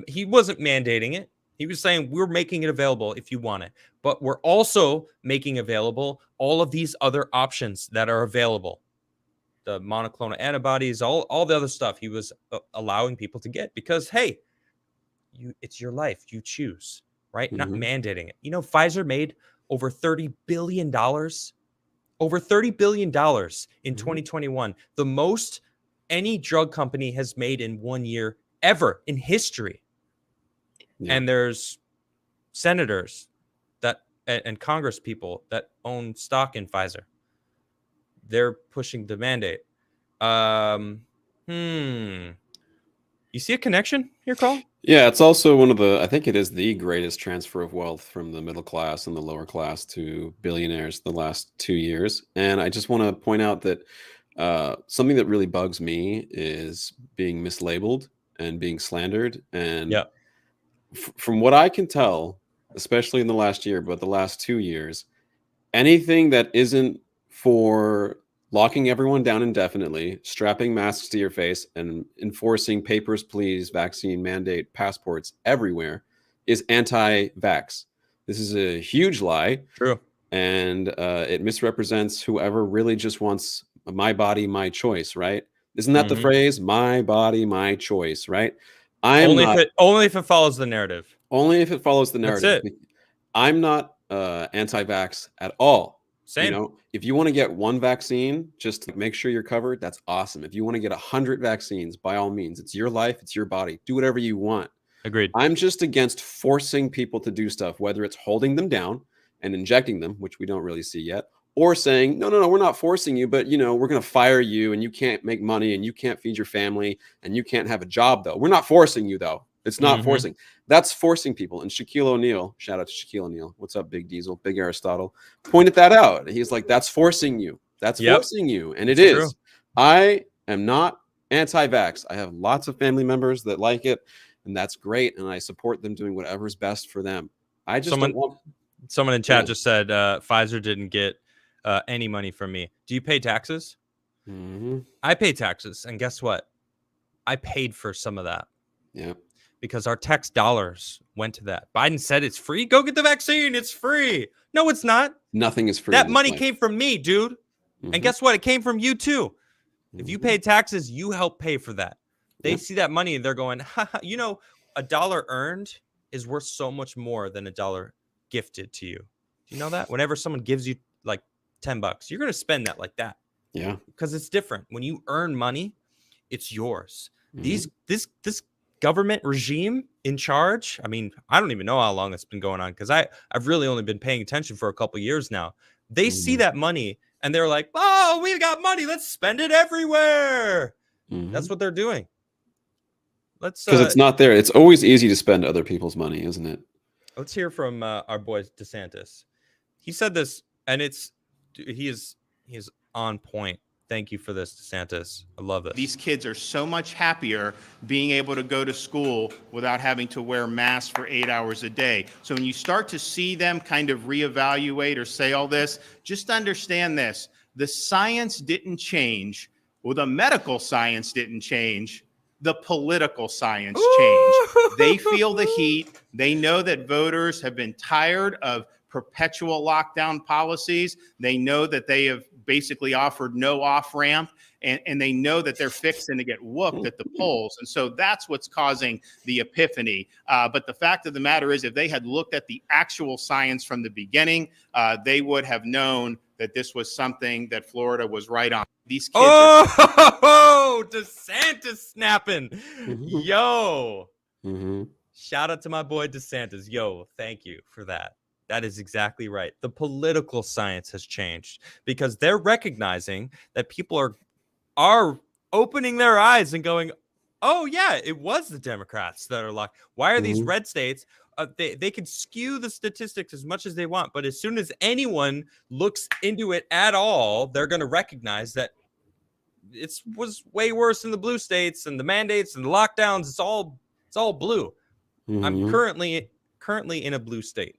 He wasn't mandating it. He was saying we're making it available if you want it, but we're also making available all of these other options that are available. The monoclonal antibodies, all the other stuff he was allowing people to get because, hey, it's your life. You choose, right? Not mandating it. You know, Pfizer made over $30 billion. Over $30 billion in 2021. The most any drug company has made in 1 year ever in history. Yeah. And there's senators and Congress people that own stock in Pfizer. They're pushing the mandate. You see a connection here, Caul? Yeah, it's also I think it is the greatest transfer of wealth from the middle class and the lower class to billionaires the last 2 years. And I just want to point out that something that really bugs me is being mislabeled and being slandered. And from what I can tell, especially in the last year, but the last 2 years, anything that isn't for locking everyone down indefinitely, strapping masks to your face, and enforcing papers, please, vaccine mandate passports everywhere is anti-vax. This is a huge lie. True. And it misrepresents whoever really just wants my body, my choice, right? Isn't that the phrase? My body, my choice, right? I am not only if it follows the narrative. only if it follows the That's narrative. it. I'm not anti-vax at all. Same. You know, if you want to get one vaccine, just to make sure you're covered, that's awesome. If you want to get 100 vaccines, by all means, it's your life, it's your body. Do whatever you want. Agreed. I'm just against forcing people to do stuff, whether it's holding them down and injecting them, which we don't really see yet, or saying, no, we're not forcing you, but, you know, we're going to fire you and you can't make money and you can't feed your family and you can't have a job, though. We're not forcing you, though. It's not forcing. That's forcing people. And Shaquille O'Neal, shout out to Shaquille O'Neal. What's up, Big Diesel, Big Aristotle, pointed that out. He's like, that's forcing you. That's forcing you. And it is. True. I am not anti-vax. I have lots of family members that like it, and that's great. And I support them doing whatever's best for them. I just someone in chat just said Pfizer didn't get any money from me. Do you pay taxes? I pay taxes. And guess what? I paid for some of that. Yeah. Because our tax dollars went to that. Biden said it's free. Go get the vaccine. It's free. No, it's not. Nothing is free. That money came from me, dude. And guess what? It came from you too. If you paid taxes, you help pay for that. They see that money and they're going, you know, $1 earned is worth so much more than $1 gifted to you. Do you know that? Whenever someone gives you like $10, you're going to spend that like that. Yeah. Because it's different. When you earn money, it's yours. This government regime in charge, I mean, I don't even know how long it's been going on because I've really only been paying attention for a couple of years now. They see that money and they're like, oh, we got money, let's spend it everywhere. That's what they're doing. Because it's not there. It's always easy to spend other people's money, isn't it? Let's hear from our boy DeSantis. He said this, and he is on point. Thank you for this, DeSantis. I love this. These kids are so much happier being able to go to school without having to wear masks for 8 hours a day. So when you start to see them kind of reevaluate or say all this, just understand this. The science didn't change. Well, the medical science didn't change. The political science changed. They feel the heat. They know that voters have been tired of perpetual lockdown policies. They know that they have basically offered no off-ramp, and they know that they're fixing to get whooped at the polls. And so that's what's causing the epiphany. But the fact of the matter is, if they had looked at the actual science from the beginning, they would have known that this was something that Florida was right on. These kids DeSantis snapping. Yo. Shout out to my boy DeSantis. Yo, thank you for that. That is exactly right. The political science has changed because they're recognizing that people are opening their eyes and going, oh, yeah, it was the Democrats that are locked. Why are these red states? They can skew the statistics as much as they want. But as soon as anyone looks into it at all, they're going to recognize that it was way worse in the blue states and the mandates and the lockdowns. It's all blue. I'm currently in a blue state.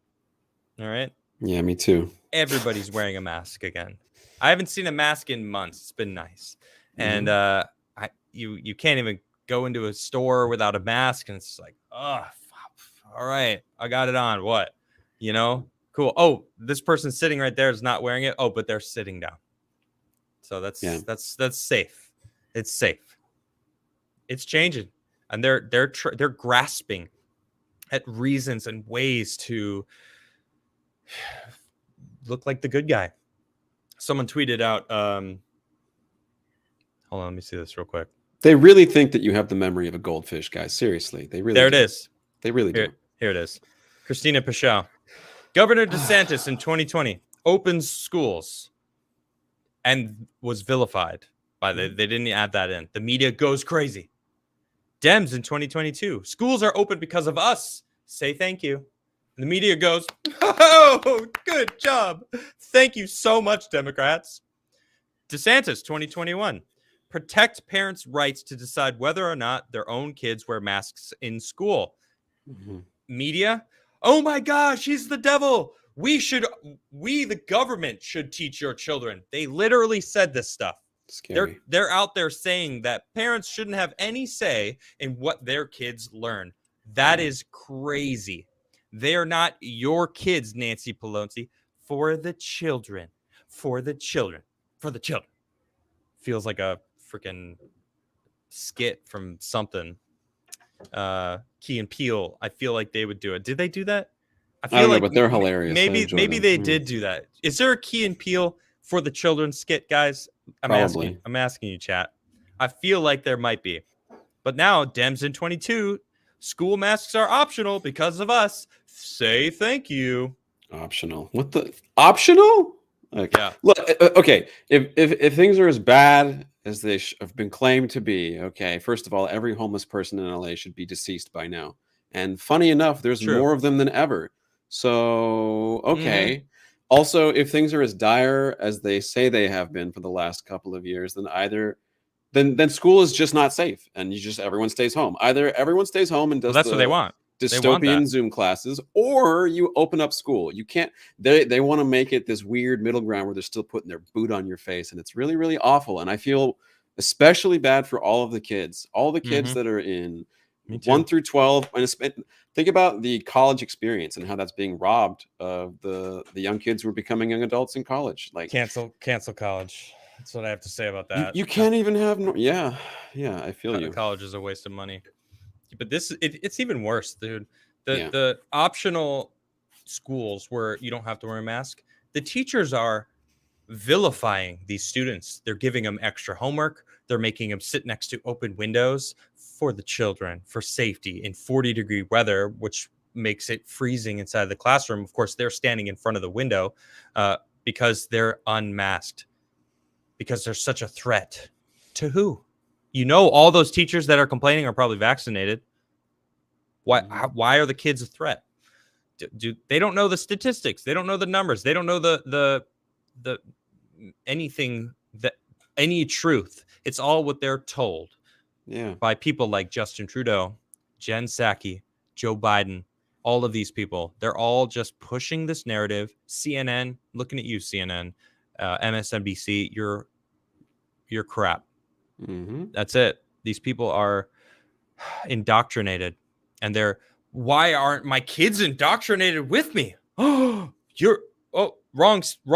All right. Yeah, me too. Everybody's wearing a mask again. I haven't seen a mask in months. It's been nice. And you can't even go into a store without a mask. And it's like, oh, all right, I got it on. What? You know? Cool. Oh, this person sitting right there is not wearing it. Oh, but they're sitting down. So that's safe. It's safe. It's changing. And they're grasping at reasons and ways to look like the good guy. Someone tweeted out, hold on, let me see this real quick. They really think that you have the memory of a goldfish, guys. Seriously. They really There do. it is. They really do. Here it is. Christina Paschal. Governor DeSantis in 2020 opens schools and was vilified by they didn't add that in. The media goes crazy. Dems in 2022. Schools are open because of us. Say thank you. And the media goes, oh, good job. Thank you so much, Democrats. DeSantis, 2021. Protect parents' rights to decide whether or not their own kids wear masks in school. Media, oh my gosh, he's the devil. We, the government, should teach your children. They literally said this stuff. Scary. They're out there saying that parents shouldn't have any say in what their kids learn. That is crazy. They are not your kids, Nancy Pelosi. For the children. For the children. For the children. Feels like a freaking skit from something. Key and Peele. I feel like they would do it. Did they do that? I don't know, like but they're hilarious. Maybe them. they did do that. Is there a Key and Peele for the children's skit, guys? I'm asking you, chat. I feel like there might be. But now, Dems in 22, school masks are optional because of us. Say thank you. Optional. What the optional? Like, yeah. Look, okay. If things are as bad as they have been claimed to be, okay. First of all, every homeless person in LA should be deceased by now. And funny enough, there's more of them than ever. So okay. Also, if things are as dire as they say they have been for the last couple of years, then school is just not safe, and everyone stays home. Either everyone stays home and does that's what they want. Dystopian Zoom classes, or you open up school. You can't. They want to make it this weird middle ground where they're still putting their boot on your face, and it's really, really awful. And I feel especially bad for all of the kids, that are in 1 through 12. And think about the college experience and how that's being robbed of the young kids who are becoming young adults in college. Like cancel college. That's what I have to say about that. You can't even have I feel you. College is a waste of money. But it's even worse, dude. The optional schools where you don't have to wear a mask, the teachers are vilifying these students. They're giving them extra homework. They're making them sit next to open windows for the children, for safety in 40-degree weather, which makes it freezing inside the classroom. Of course, they're standing in front of the window because they're unmasked, because they're such a threat to who? All those teachers that are complaining are probably vaccinated. Why are the kids a threat? They don't know the statistics. They don't know the numbers. They don't know the anything, that any truth. It's all what they're told. Yeah. By people like Justin Trudeau, Jen Psaki, Joe Biden, all of these people. They're all just pushing this narrative. CNN, looking at you, CNN, MSNBC, you're crap. That's it. These people are indoctrinated, and why aren't my kids indoctrinated with me? Wrong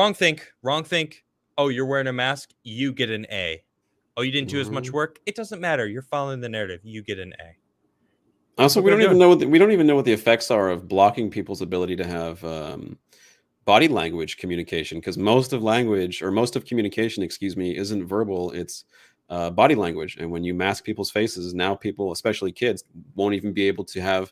think. Oh, you're wearing a mask, you get an A. Oh, you didn't do as much work. It doesn't matter. You're following the narrative. You get an A. Also, we don't even know what the effects are of blocking people's ability to have body language communication, because most of communication, isn't verbal. It's body language. And when you mask people's faces, now people, especially kids, won't even be able to have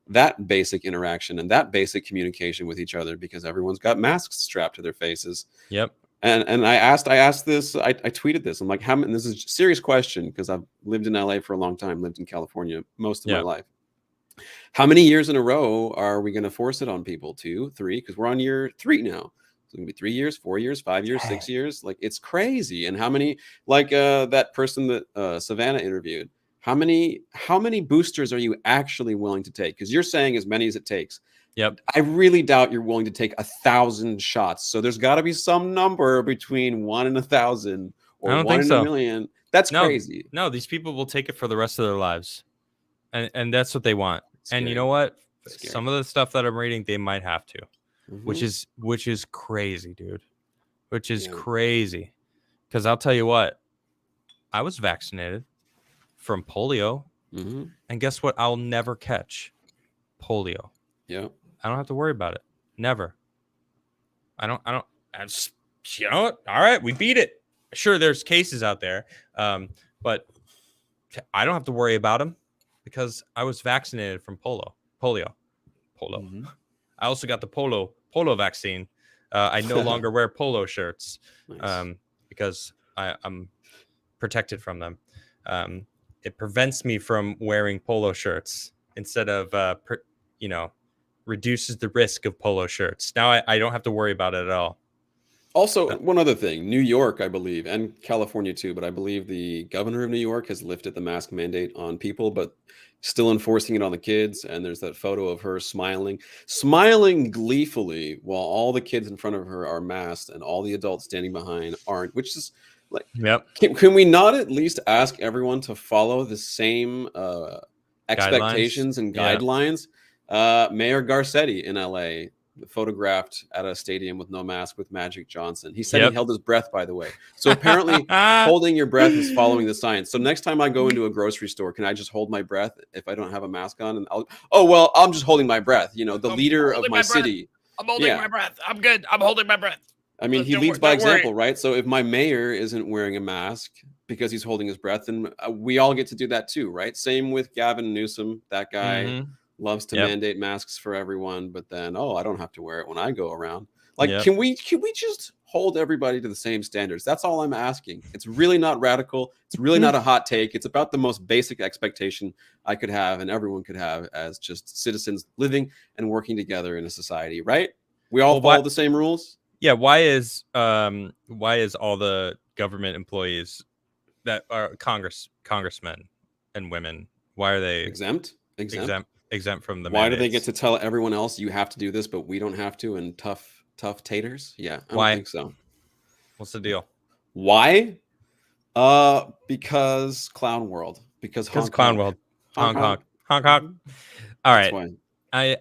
that basic interaction and that basic communication with each other because everyone's got masks strapped to their faces. Yep. And I asked this, I tweeted this. I'm like, how many, this is a serious question because I've lived in LA for a long time, lived in California most of my life. How many years in a row are we going to force it on people? 2, 3, because we're on year 3 now. It's going to be 3 years, 4 years, 5 years, 6 years. Like, it's crazy. And how many, like that person that Savannah interviewed, how many boosters are you actually willing to take? Because you're saying as many as it takes. Yep. I really doubt you're willing to take 1,000 shots. So there's got to be some number between 1 and 1,000 or 1 in a million. That's crazy. No, these people will take it for the rest of their lives. And that's what they want. Scary. And you know what? Some of the stuff that I'm reading, they might have to, which is crazy, dude. Which is crazy. Because I'll tell you what, I was vaccinated from polio. And guess what? I'll never catch polio. Yeah. I don't have to worry about it. Never. I just, you know what? All right, we beat it. Sure, there's cases out there. But I don't have to worry about them because I was vaccinated from polio. I also got the polo vaccine. I no longer wear polo shirts because I'm protected from them. It prevents me from wearing polo shirts instead of, reduces the risk of polo shirts. Now I don't have to worry about it at all. Also, one other thing, New York, I believe, and California too, but I believe the governor of New York has lifted the mask mandate on people, but still enforcing it on the kids. And there's that photo of her smiling gleefully while all the kids in front of her are masked and all the adults standing behind aren't, which is like, can we not at least ask everyone to follow the same expectations and guidelines? Mayor Garcetti in LA photographed at a stadium with no mask with Magic Johnson. He said he held his breath, by the way. So apparently holding your breath is following the science. So next time I go into a grocery store, can I just hold my breath if I don't have a mask on? And I'm just holding my breath. You know, the leader of my city. I'm holding my breath. I'm good. I'm holding my breath. I mean, he leads by example, right? So if my mayor isn't wearing a mask because he's holding his breath, then we all get to do that too, right? Same with Gavin Newsom. That guy loves to mandate masks for everyone, but then I don't have to wear it when I go around. Like, can we just hold everybody to the same standards? That's all I'm asking. It's really not radical. It's really not a hot take. It's about the most basic expectation I could have and everyone could have as just citizens living and working together in a society, right? We all follow the same rules. Yeah. Why is all the government employees that are congressmen and women, why are they exempt from the Why mandates? do they get to tell everyone else you have to do this, but we don't have to? And tough taters. Yeah. I don't think so. What's the deal? Why? Because clown world. Because clown world. Hong Kong. All right. I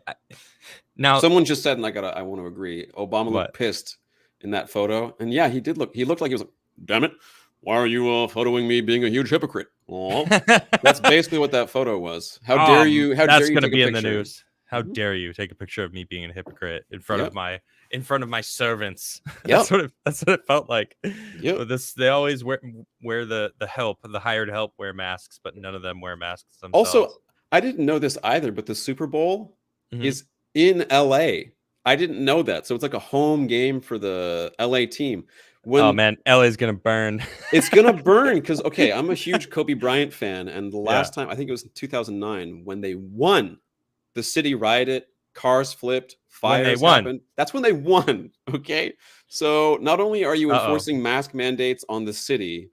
now someone just said, and I want to agree. Obama looked pissed in that photo, and yeah, he looked like he was like, "Damn it, why are you photoing me being a huge hypocrite?" That's basically what that photo was. How dare you? How that's dare you? Going to be in the news. How dare you take a picture of me being a hypocrite in front of my servants? That's what it felt like. They always wear the hired help wear masks, but none of them wear masks themselves. Also, I didn't know this either, but the Super Bowl is in LA. I didn't know that. So it's like a home game for the LA team. Oh man, LA's gonna burn. It's gonna burn because I'm a huge Kobe Bryant fan, and the last time I think it was in 2009 when they won, the city rioted, cars flipped, fires happened. That's when they won. Okay, so not only are you enforcing mask mandates on the city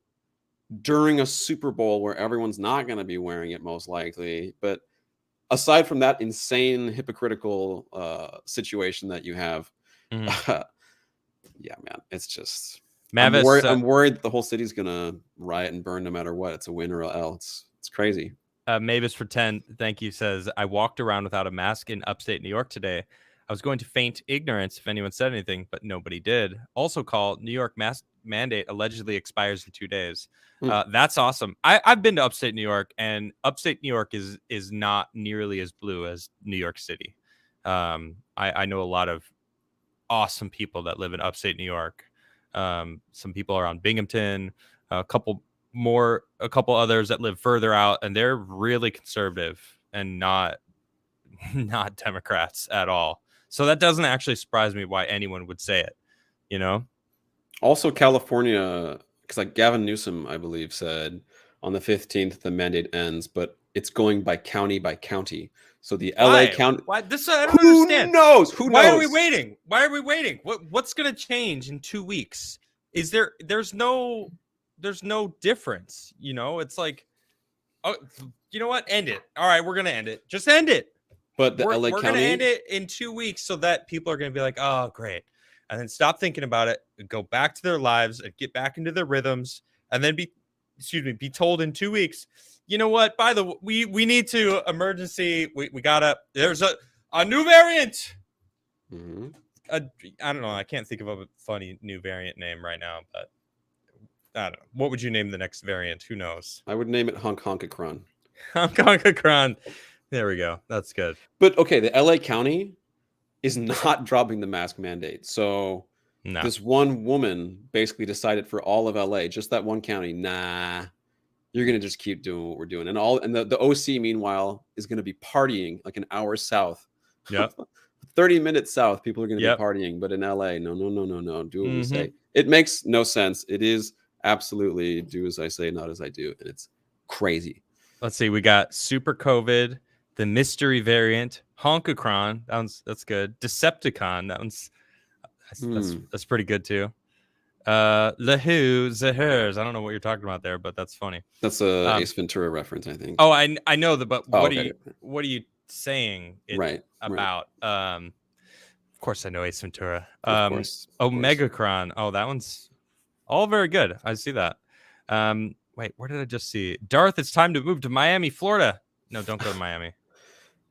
during a Super Bowl where everyone's not going to be wearing it most likely, but aside from that insane hypocritical situation that you have. Yeah, man, it's just Mavis, I'm worried that the whole city's gonna riot and burn no matter what. It's a win or else. It's crazy. Mavis for 10, thank you, says, I walked around without a mask in upstate New York today. I was going to feign ignorance if anyone said anything, but nobody did. Also, Caul, New York mask mandate allegedly expires in 2 days. That's awesome. I've been to upstate New York, and upstate New York is not nearly as blue as New York City. I know a lot of awesome people that live in upstate New York. Some people are on Binghamton, a couple others that live further out, and they're really conservative and not Democrats at all. So that doesn't actually surprise me why anyone would say it, you know? Also, California, because like Gavin Newsom, I believe, said on the 15th the mandate ends, but it's going by county by county. So the LA county. Why? This I don't understand. Who knows? Why are we waiting? Why are we waiting? What's going to change in 2 weeks? There's no difference. You know, it's like, oh, you know what? End it. All right, we're gonna end it. Just end it. But we're gonna end it in 2 weeks so that people are gonna be like, oh, great, and then stop thinking about it, and go back to their lives and get back into their rhythms, and then be told in 2 weeks. You know what? By the way, we need to emergency. There's a new variant. I don't know. I can't think of a funny new variant name right now, but I don't know. What would you name the next variant? Who knows? I would name it Honkakron. Honkakron. There we go. That's good. But okay, the LA County is not dropping the mask mandate. So this one woman basically decided for all of LA, just that one county, nah, you're gonna just keep doing what we're doing. And the OC meanwhile is gonna be partying like an hour south. Yeah. 30 minutes south, people are gonna be partying, but in LA, no. Do what we say. It makes no sense. It is absolutely do as I say, not as I do. And it's crazy. Let's see. We got Super COVID, the mystery variant, Honkakron. That's good. Decepticon. That's pretty good too. The Hers. I don't know what you're talking about there, but that's funny. That's a Ace Ventura reference, I think. Oh, I know that, but what are you saying about? Of course I know Ace Ventura. Of course. Omegacron. Oh, that one's all very good. I see that. Wait, where did I just see? Darth, it's time to move to Miami, Florida. No, don't go to Miami.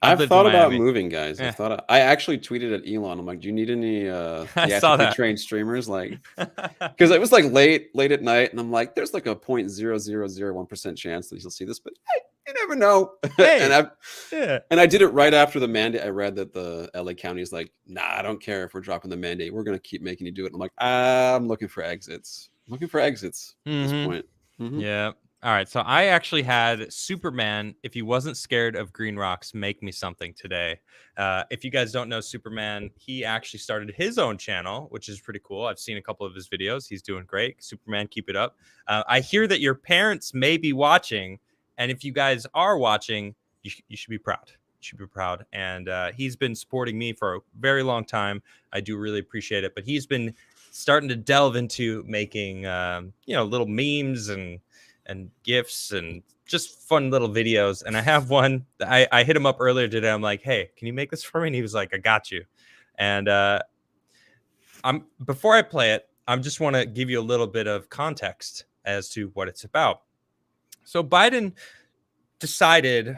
I've lived in thought about Miami. moving, guys. Eh. I actually tweeted at Elon. I'm like, do you need any I saw theatrically that. trained streamers? Like, because it was like late at night, and I'm like, there's like a 0.0001% chance that he'll see this, but hey, you never know. Hey, and I did it right after the mandate. I read that the LA County is like, nah, I don't care if we're dropping the mandate. We're gonna keep making you do it. And I'm like, I'm looking for exits. At this point. Mm-hmm. Yeah. All right. So I actually had Superman, if he wasn't scared of green rocks, make me something today. If you guys don't know Superman, he actually started his own channel, which is pretty cool. I've seen a couple of his videos. He's doing great. Superman, keep it up. I hear that your parents may be watching. And if you guys are watching, you should be proud. You should be proud. And he's been supporting me for a very long time. I do really appreciate it. But he's been starting to delve into making, little memes and GIFs and just fun little videos. And I have one. I hit him up earlier today. I'm like, hey, can you make this for me? And he was like, I got you. And before I play it, I just want to give you a little bit of context as to what it's about. So Biden decided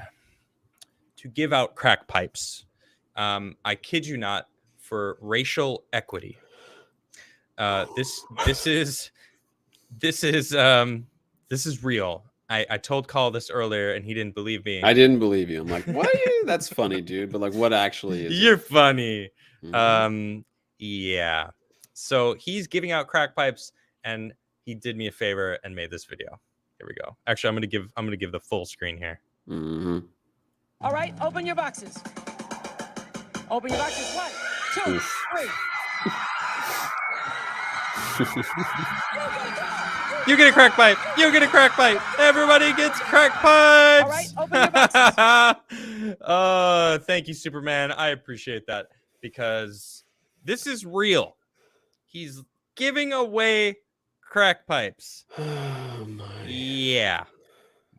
to give out crack pipes. I kid you not, for racial equity. This is real. I told Caul this earlier, and he didn't believe me. I didn't believe you. I'm like, what? That's funny, dude. But like, what actually is? You're funny. Mm-hmm. Yeah. So he's giving out crack pipes, and he did me a favor and made this video. Here we go. Actually, I'm gonna give the full screen here. Mm-hmm. All right, open your boxes. Open your boxes. 1, 2, 3. You get a crack pipe. You get a crack pipe. Everybody gets crack pipes. All right, open your boxes. Thank you, Superman. I appreciate that because this is real. He's giving away crack pipes. Oh my. Yeah.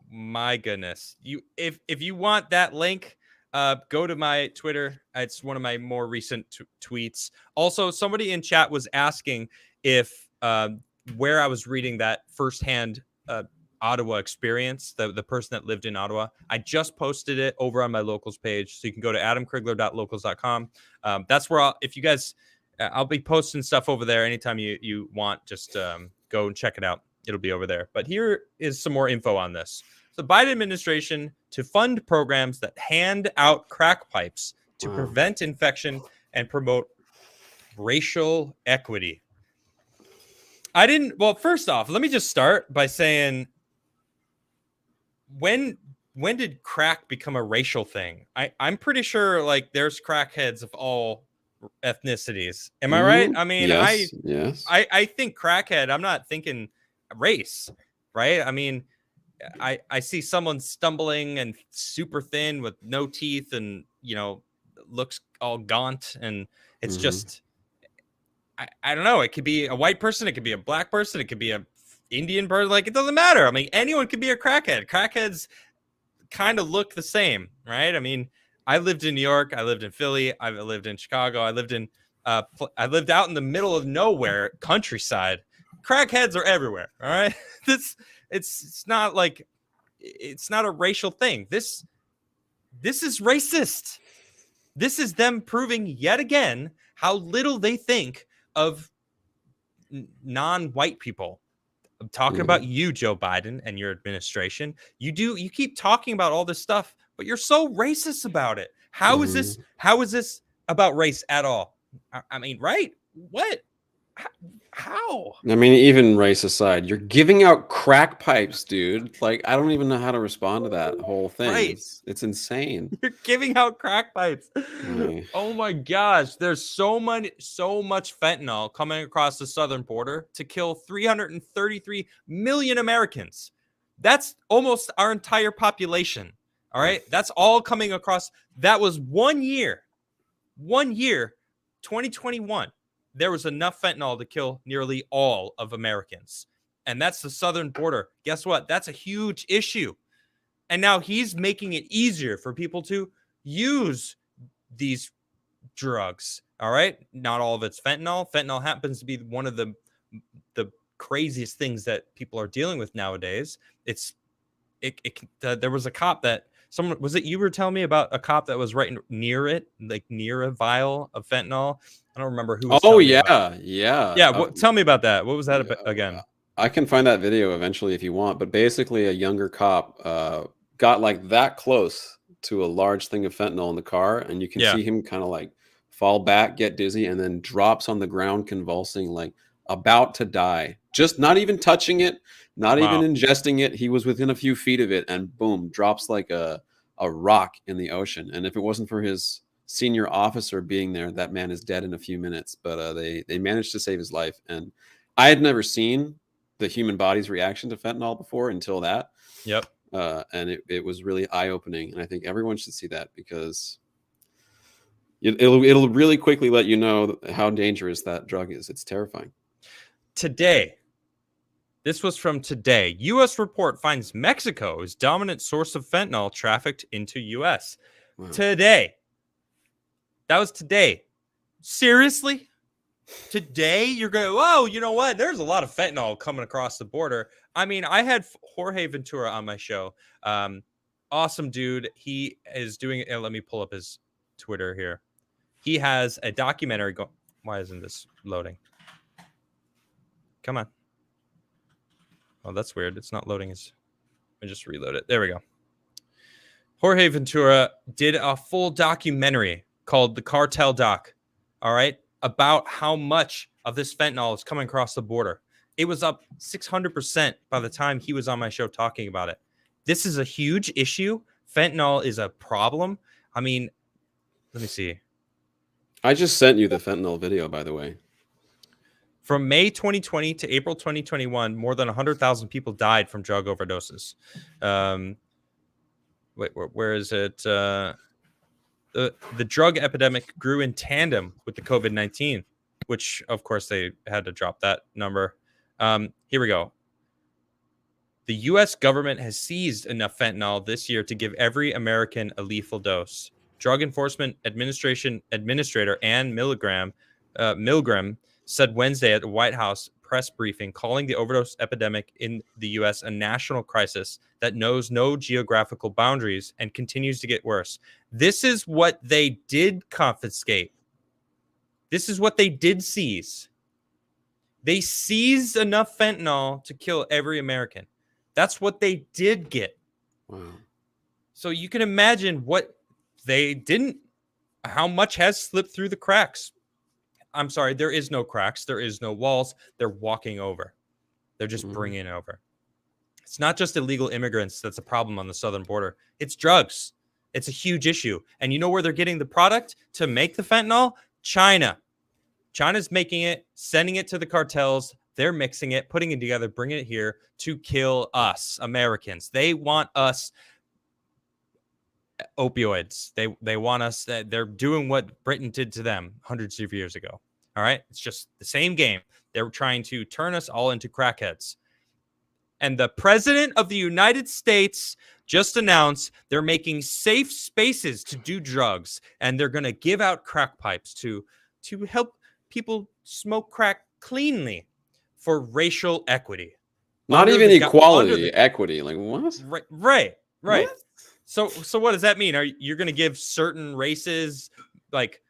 My goodness. If you want that link, go to my Twitter. It's one of my more recent tweets. Also, somebody in chat was asking if where I was reading that firsthand Ottawa experience, the person that lived in Ottawa. I just posted it over on my locals page, so you can go to adamcrigler.locals.com. That's where if you guys, I'll be posting stuff over there anytime you want. Just go and check it out. It'll be over there. But here is some more info on this. The Biden administration to fund programs that hand out crack pipes to prevent infection and promote racial equity. Well, first off, let me just start by saying, when did crack become a racial thing? I'm pretty sure like there's crackheads of all ethnicities. Am I right? I mean, yes. I think crackhead, I'm not thinking race, right? I mean, I see someone stumbling and super thin with no teeth and, looks all gaunt. And it's just, I don't know. It could be a white person. It could be a black person. It could be a Indian person. Like, it doesn't matter. I mean, anyone could be a crackhead. Crackheads kind of look the same, right? I mean, I lived in New York. I lived in Philly. I lived in Chicago. I lived out in the middle of nowhere, countryside. Crackheads are everywhere. All right. It's not like, it's not a racial thing. This is racist. This is them proving yet again how little they think of non-white people. I'm talking about you, Joe Biden, and your administration. You keep talking about all this stuff, but you're so racist about it. How is this about race at all? I mean, right? What? How? I mean, even race aside, you're giving out crack pipes, dude. Like, I don't even know how to respond to that whole thing. Right. It's insane. You're giving out crack pipes. Oh my gosh. There's so much fentanyl coming across the southern border to kill 333 million Americans. That's almost our entire population. All right. That's all coming across. That was 1 year, 2021. There was enough fentanyl to kill nearly all of Americans. And that's the southern border. Guess what? That's a huge issue. And now he's making it easier for people to use these drugs. All right. Not all of it's fentanyl. Fentanyl happens to be one of the craziest things that people are dealing with nowadays. There was a cop that Someone was it you were telling me about a cop that was right near it, like near a vial of fentanyl? I don't remember who. Was yeah. Tell me about that. What was that again? I can find that video eventually if you want, but basically a younger cop got like that close to a large thing of fentanyl in the car, and you can see him kind of like fall back, get dizzy, and then drops on the ground convulsing, like about to die. Just not even touching it, not even ingesting it. He was within a few feet of it, and boom, drops like a rock in the ocean. And if it wasn't for his senior officer being there, that man is dead in a few minutes. But they managed to save his life. And I had never seen the human body's reaction to fentanyl before until that. Yep. And it was really eye-opening. And I think everyone should see that, because it'll really quickly let you know how dangerous that drug is. It's terrifying. Today, this was from today. U.S. report finds Mexico is dominant source of fentanyl trafficked into U.S. Wow. Today. That was today. Seriously? Today you're going, whoa, you know what? There's a lot of fentanyl coming across the border. I mean, I had Jorge Ventura on my show. Awesome dude. He is doing, let me pull up his Twitter here. He has a documentary going. Why isn't this loading? Come on. Oh, that's weird. It's not loading. Let me just reload it. There we go. Jorge Ventura did a full documentary called The Cartel Doc. All right. About how much of this fentanyl is coming across the border. It was up 600% by the time he was on my show talking about it. This is a huge issue. Fentanyl is a problem. I mean, let me see. I just sent you the fentanyl video, by the way. From May 2020 to April 2021, more than 100,000 people died from drug overdoses. Wait, where is it? The drug epidemic grew in tandem with the COVID-19, which, of course, they had to drop that number. Here we go. The U.S. government has seized enough fentanyl this year to give every American a lethal dose. Drug Enforcement Administration Administrator Ann Milgram said Wednesday at the White House press briefing, calling the overdose epidemic in the U.S. a national crisis that knows no geographical boundaries and continues to get worse. This is what they did confiscate. This is what they did seize. They seized enough fentanyl to kill every American. That's what they did get. Wow. So you can imagine what they didn't, how much has slipped through the cracks. I'm sorry, there is no cracks. There is no walls. They're walking over. They're just bringing it over. It's not just illegal immigrants that's a problem on the southern border. It's drugs. It's a huge issue. And you know where they're getting the product to make the fentanyl? China. China's making it, sending it to the cartels. They're mixing it, putting it together, bringing it here to kill us, Americans. They want us opioids. They want us. They're doing what Britain did to them hundreds of years ago. All right. It's just the same game. They're trying to turn us all into crackheads. And the president of the United States just announced they're making safe spaces to do drugs, and they're going to give out crack pipes to help people smoke crack cleanly for racial equity. Not even equality, equity. Like what? Right. What? So what does that mean? Are you going to give certain races like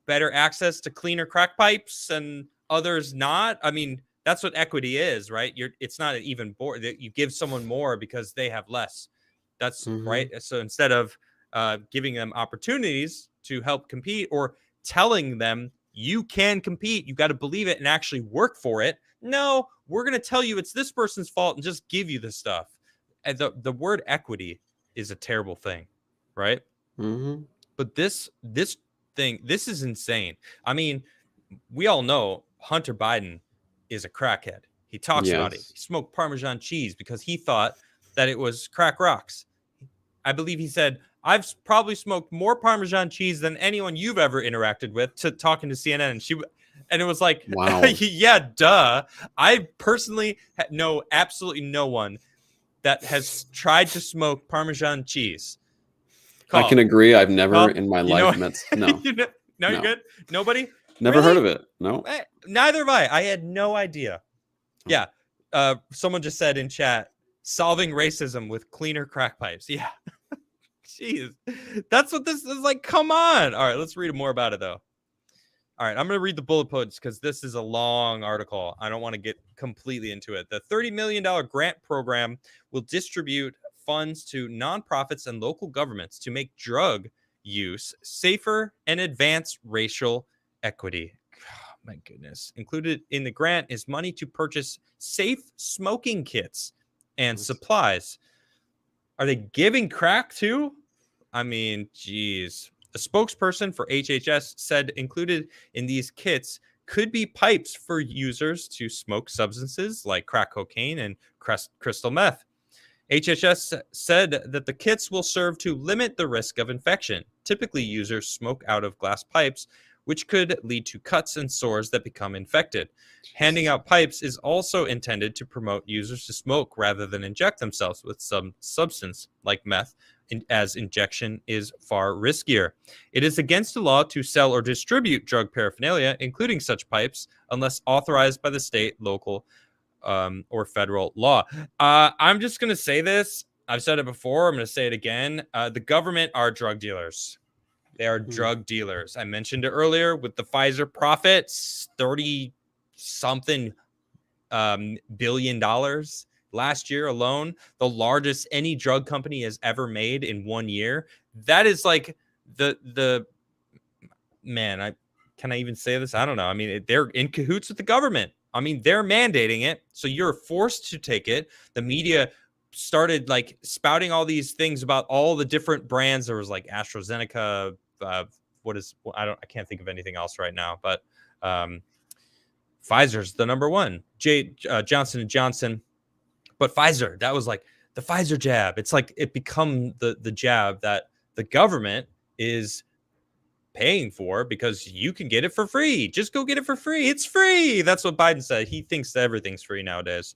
better access to cleaner crack pipes and others not? I mean, that's what equity is, right? It's not an even board that you give someone more because they have less. That's right. So instead of giving them opportunities to help compete or telling them you can compete, you got to believe it and actually work for it. No, we're going to tell you it's this person's fault and just give you the stuff. And the word equity is a terrible thing, right? But this is insane. I mean, we all know Hunter Biden is a crackhead. He talks about it. He smoked Parmesan cheese because he thought that it was crack rocks. I believe he said, I've probably smoked more Parmesan cheese than anyone you've ever interacted with, to talking to CNN. And it was like, wow. Yeah, duh. I personally know absolutely no one that has tried to smoke Parmesan cheese. I can agree. I've never in my life met. No. You're good. Nobody. Never heard of it. No. Neither have I. I had no idea. Yeah. Someone just said in chat, solving racism with cleaner crack pipes. Yeah. Jeez. That's what this is like. Come on. All right, let's read more about it, though. All right, I'm going to read the bullet points because this is a long article. I don't want to get completely into it. The $30 million grant program will distribute funds to nonprofits and local governments to make drug use safer and advance racial equity. Oh, my goodness. Included in the grant is money to purchase safe smoking kits and supplies. Are they giving crack too? I mean, geez. A spokesperson for HHS said included in these kits could be pipes for users to smoke substances like crack cocaine and crystal meth. HHS said that the kits will serve to limit the risk of infection. Typically, users smoke out of glass pipes, which could lead to cuts and sores that become infected. Handing out pipes is also intended to promote users to smoke rather than inject themselves with some substance like meth, as injection is far riskier. It is against the law to sell or distribute drug paraphernalia, including such pipes, unless authorized by the state, local, or federal law. I'm just going to say this. I've said it before. I'm going to say it again. The government are drug dealers. They are drug dealers. I mentioned it earlier with the Pfizer profits, 30-something billion dollars. Last year alone, the largest any drug company has ever made in 1 year. That is like the man. Can I even say this? I don't know. I mean, they're in cahoots with the government. I mean, they're mandating it, so you're forced to take it. The media started like spouting all these things about all the different brands. There was like AstraZeneca. I can't think of anything else right now, but Pfizer's the number one. Johnson & Johnson. But Pfizer, that was like the Pfizer jab. It's like it become the jab that the government is paying for because you can get it for free. Just go get it for free. It's free. That's what Biden said. He thinks that everything's free nowadays.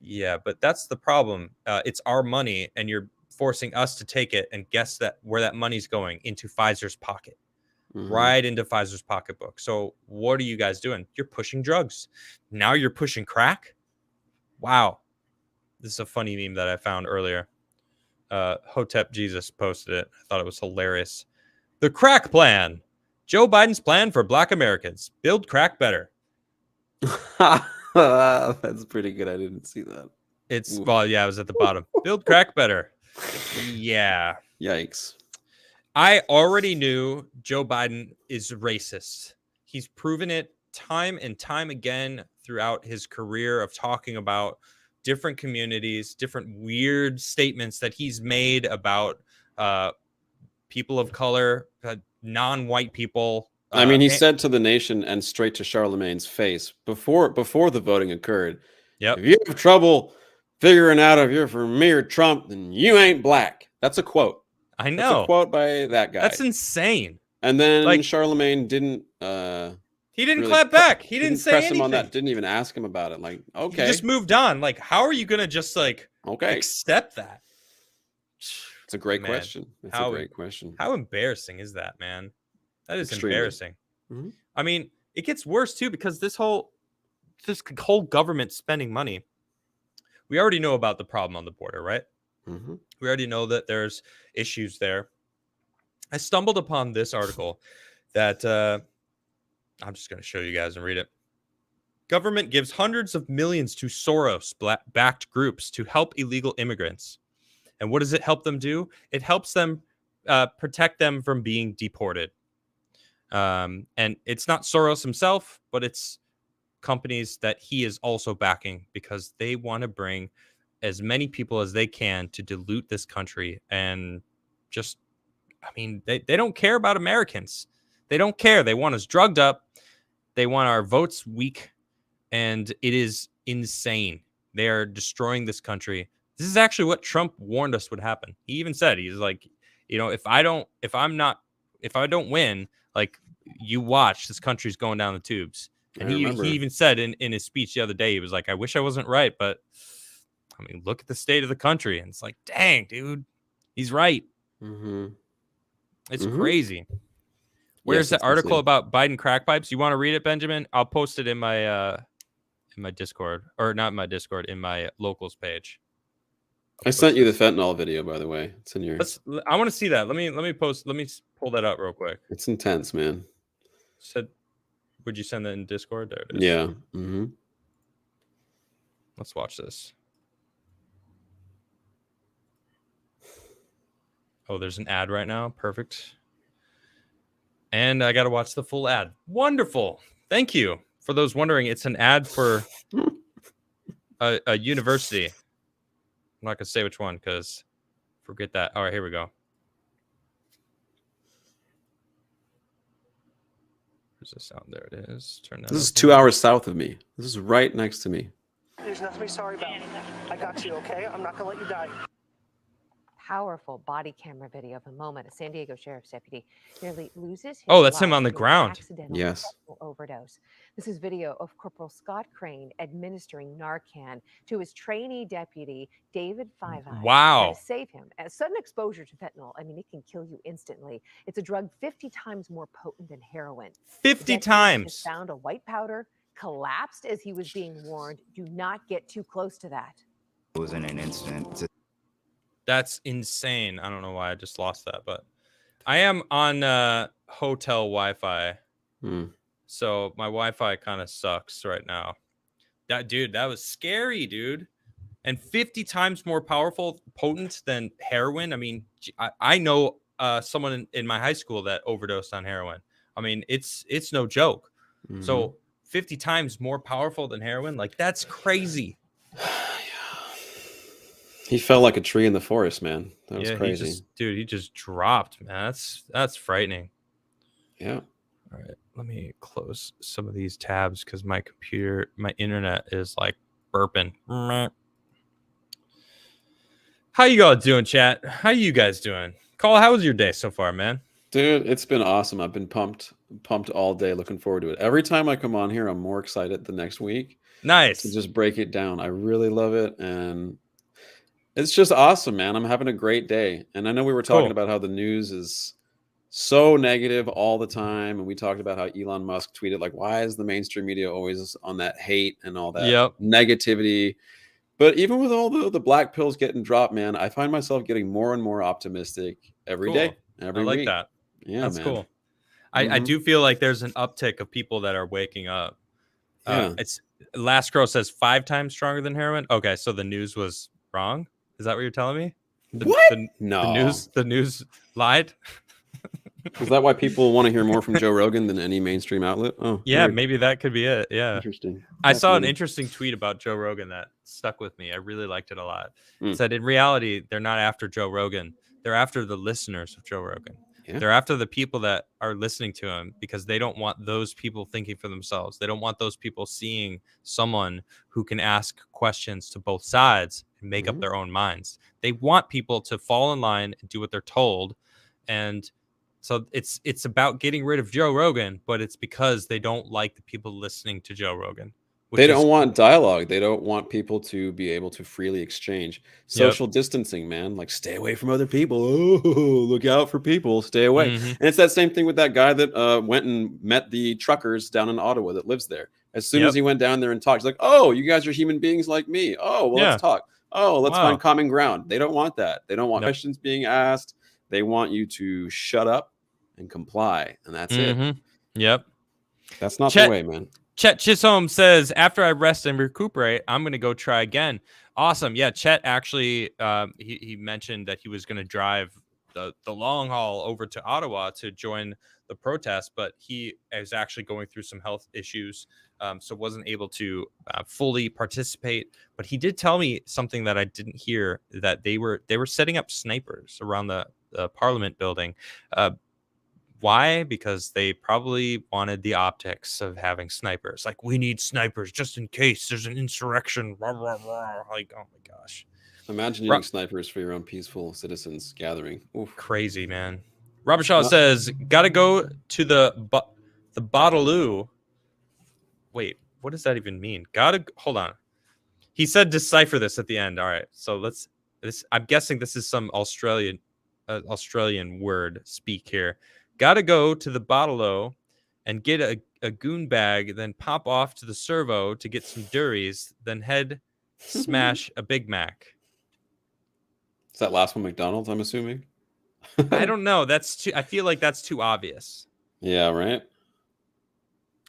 Yeah, but that's the problem. It's our money, and you're forcing us to take it and guess that where that money's going, into Pfizer's pocket. Right into Pfizer's pocketbook. So what are you guys doing? You're pushing drugs. Now you're pushing crack. Wow. This is a funny meme that I found earlier. Hotep Jesus posted it. I thought it was hilarious. The crack plan. Joe Biden's plan for Black Americans. Build crack better. That's pretty good. I didn't see that. It was at the bottom. Build crack better. Yeah. Yikes. I already knew Joe Biden is racist. He's proven it time and time again throughout his career of talking about different communities, different weird statements that he's made about people of color, non-white people. I mean, he said to the nation and straight to Charlemagne's face before the voting occurred, "Yep, if you have trouble figuring out if you're for me or Trump, then you ain't black." That's a quote. I know. That's a quote by that guy. That's insane. And then Charlemagne didn't. He didn't really clap back. He didn't say press anything. him on that. Didn't even ask him about it. Like, okay, he just moved on. Like, how are you gonna just accept that? It's a great question. It's a great question. How embarrassing is that, man? That is Extremely embarrassing. Mm-hmm. I mean, it gets worse too because this whole government spending money. We already know about the problem on the border, right? Mm-hmm. We already know that there's issues there. I stumbled upon this article that I'm just going to show you guys and read it. Government gives hundreds of millions to Soros-backed groups to help illegal immigrants. And what does it help them do? It helps them protect them from being deported. And it's not Soros himself, but it's companies that he is also backing because they want to bring as many people as they can to dilute this country. And just, I mean, they don't care about Americans. They don't care. They want us drugged up. They want our votes weak. And it is insane. They are destroying this country. This is actually what Trump warned us would happen. He even said, he's like, you know, if I don't win, like, you watch, this country's going down the tubes. And he even said in his speech the other day, he was like, I wish I wasn't right, but I mean, look at the state of the country. And it's like, dang, dude, he's right. Mm-hmm. It's crazy. Where's the article about Biden crack pipes? You want to read it, Benjamin? I'll post it in my Discord, or not in my Discord, in my locals page. I sent you the fentanyl video, by the way. It's in your. I want to see that. Let me pull that up real quick. It's intense, man. Would you send that in Discord? There it is. Yeah. Mm-hmm. Let's watch this. Oh, there's an ad right now. Perfect. And I got to watch the full ad. Wonderful. Thank you. For those wondering, it's an ad for a university. I'm not going to say which one because forget that. All right, here we go. Where's the sound? There it is. Turn that. This is 2 hours south of me. This is right next to me. There's nothing to be sorry about. I got you, okay? I'm not gonna let you die. Powerful body camera video of a moment a San Diego sheriff's deputy nearly loses his Oh, that's him life on the in an ground. accidental Yes. fentanyl overdose. This is video of Corporal Scott Crane administering Narcan to his trainee deputy, David Five Eyes. Wow. To save him. As sudden exposure to fentanyl, I mean, it can kill you instantly. It's a drug 50 times more potent than heroin. 50 Deputies times. just found a white powder, collapsed as he was being warned. Do not get too close to that. It was in an instant. That's insane. I don't know why I just lost that, but I am on hotel Wi-Fi. So my Wi-Fi kind of sucks right now. That was scary, dude. And 50 times more potent than heroin. I mean, I know someone in my high school that overdosed on heroin. I mean, it's no joke. So 50 times more powerful than heroin, like that's crazy. He fell like a tree in the forest, man. That was crazy. He just dropped, man. That's frightening. Yeah. All right, let me close some of these tabs because my internet is like burping. How you all doing, chat? How you guys doing? Caul, how was your day so far, man? Dude, it's been awesome. I've been pumped all day. Looking forward to it. Every time I come on here, I'm more excited the next week. Nice. To just break it down. I really love it. And it's just awesome, man. I'm having a great day. And I know we were talking about how the news is so negative all the time. And we talked about how Elon Musk tweeted, like, why is the mainstream media always on that hate and all that negativity? But even with all the black pills getting dropped, man, I find myself getting more and more optimistic every day, every week. That. Yeah, that's man. cool. I do feel like there's an uptick of people that are waking up. It's Last Crow says 5 times stronger than heroin. Okay, so the news was wrong. Is that what you're telling me? No. The news lied. Is that why people want to hear more from Joe Rogan than any mainstream outlet? Oh, yeah, weird. maybe that could be it. Yeah. Interesting. I saw an interesting tweet about Joe Rogan that stuck with me. I really liked it a lot. It said, in reality, they're not after Joe Rogan. They're after the listeners of Joe Rogan. Yeah. They're after the people that are listening to him because they don't want those people thinking for themselves. They don't want those people seeing someone who can ask questions to both sides and make up their own minds. They want people to fall in line and do what they're told. And so it's about getting rid of Joe Rogan, but it's because they don't like the people listening to Joe Rogan. They don't want dialogue. They don't want people to be able to freely exchange. Social distancing, man. Like, stay away from other people. Oh, look out for people. Stay away. And it's that same thing with that guy that went and met the truckers down in Ottawa that lives there. As soon as he went down there and talked, he's like, oh, you guys are human beings like me. Oh, well, let's talk. Oh, let's find common ground. They don't want that. They don't want questions being asked. They want you to shut up and comply. And that's it. Yep. That's not the way, man. Chet Chisholm says, after I rest and recuperate, I'm going to go try again. Awesome. Yeah, Chet actually, he mentioned that he was going to drive the long haul over to Ottawa to join the protest, but he is actually going through some health issues, so wasn't able to fully participate. But he did tell me something that I didn't hear, that they were setting up snipers around the Parliament building. Why? Because they probably wanted the optics of having snipers. Like, we need snipers just in case there's an insurrection. Rah, rah, rah. Like, oh my gosh. Imagine using snipers for your own peaceful citizens gathering. Oof. Crazy, man. Robert Shaw says, gotta go to the Bottaloo. Wait, what does that even mean? Hold on. He said decipher this at the end. All right. So I'm guessing this is some Australian word speak here. Gotta go to the Bottle-O and get a goon bag, then pop off to the servo to get some durries, then head smash a Big Mac. Is that last one McDonald's? I'm assuming. I don't know. That's too. I feel like that's too obvious. Yeah. Right.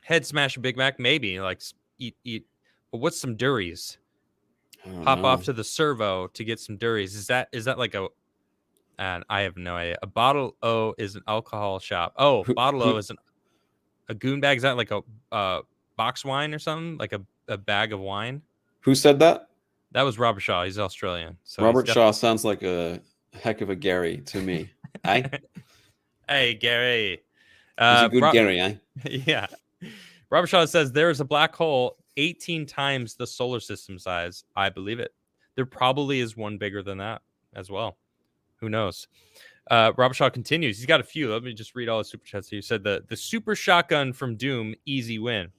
Head smash a Big Mac, maybe like eat. But what's some Duries? I don't Hop know. off to the servo to get some Duries. Is that like a? And I have no idea. A Bottle O is an alcohol shop. Oh, Bottle O is a goon bag. Is that like a box wine or something? Like a bag of wine? Who said that? That was Robert Shaw. He's Australian. So Robert Shaw sounds like a heck of a Gary to me. Hey, Gary. He's a good Gary, eh? Yeah. Robert Shaw says there is a black hole 18 times the solar system size. I believe it. There probably is one bigger than that as well. Who knows? Robert Shaw continues. He's got a few. Let me just read all the super chats. He said the super shotgun from Doom, easy win.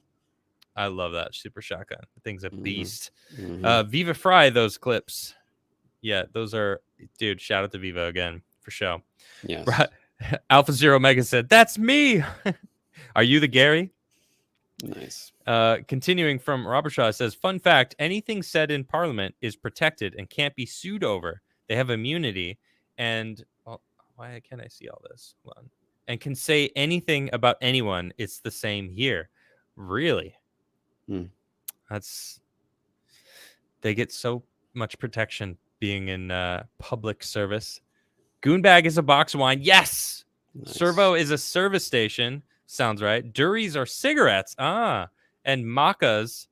I love that super shotgun. The thing's a beast. Viva Fry those clips. Yeah, those are, dude. Shout out to Viva again for show. Yes. Alpha Zero Omega said, "That's me." Are you the Gary? Nice. Continuing from Robert Shaw says, "Fun fact: anything said in Parliament is protected and can't be sued over. They have immunity, and why can't I see all this? Hold on. And can say anything about anyone. It's the same here. Really? They get so much protection being in public service. Goonbag is a box of wine. Yes. Nice. Servo is a service station. Sounds right. Duries are cigarettes. And Macca's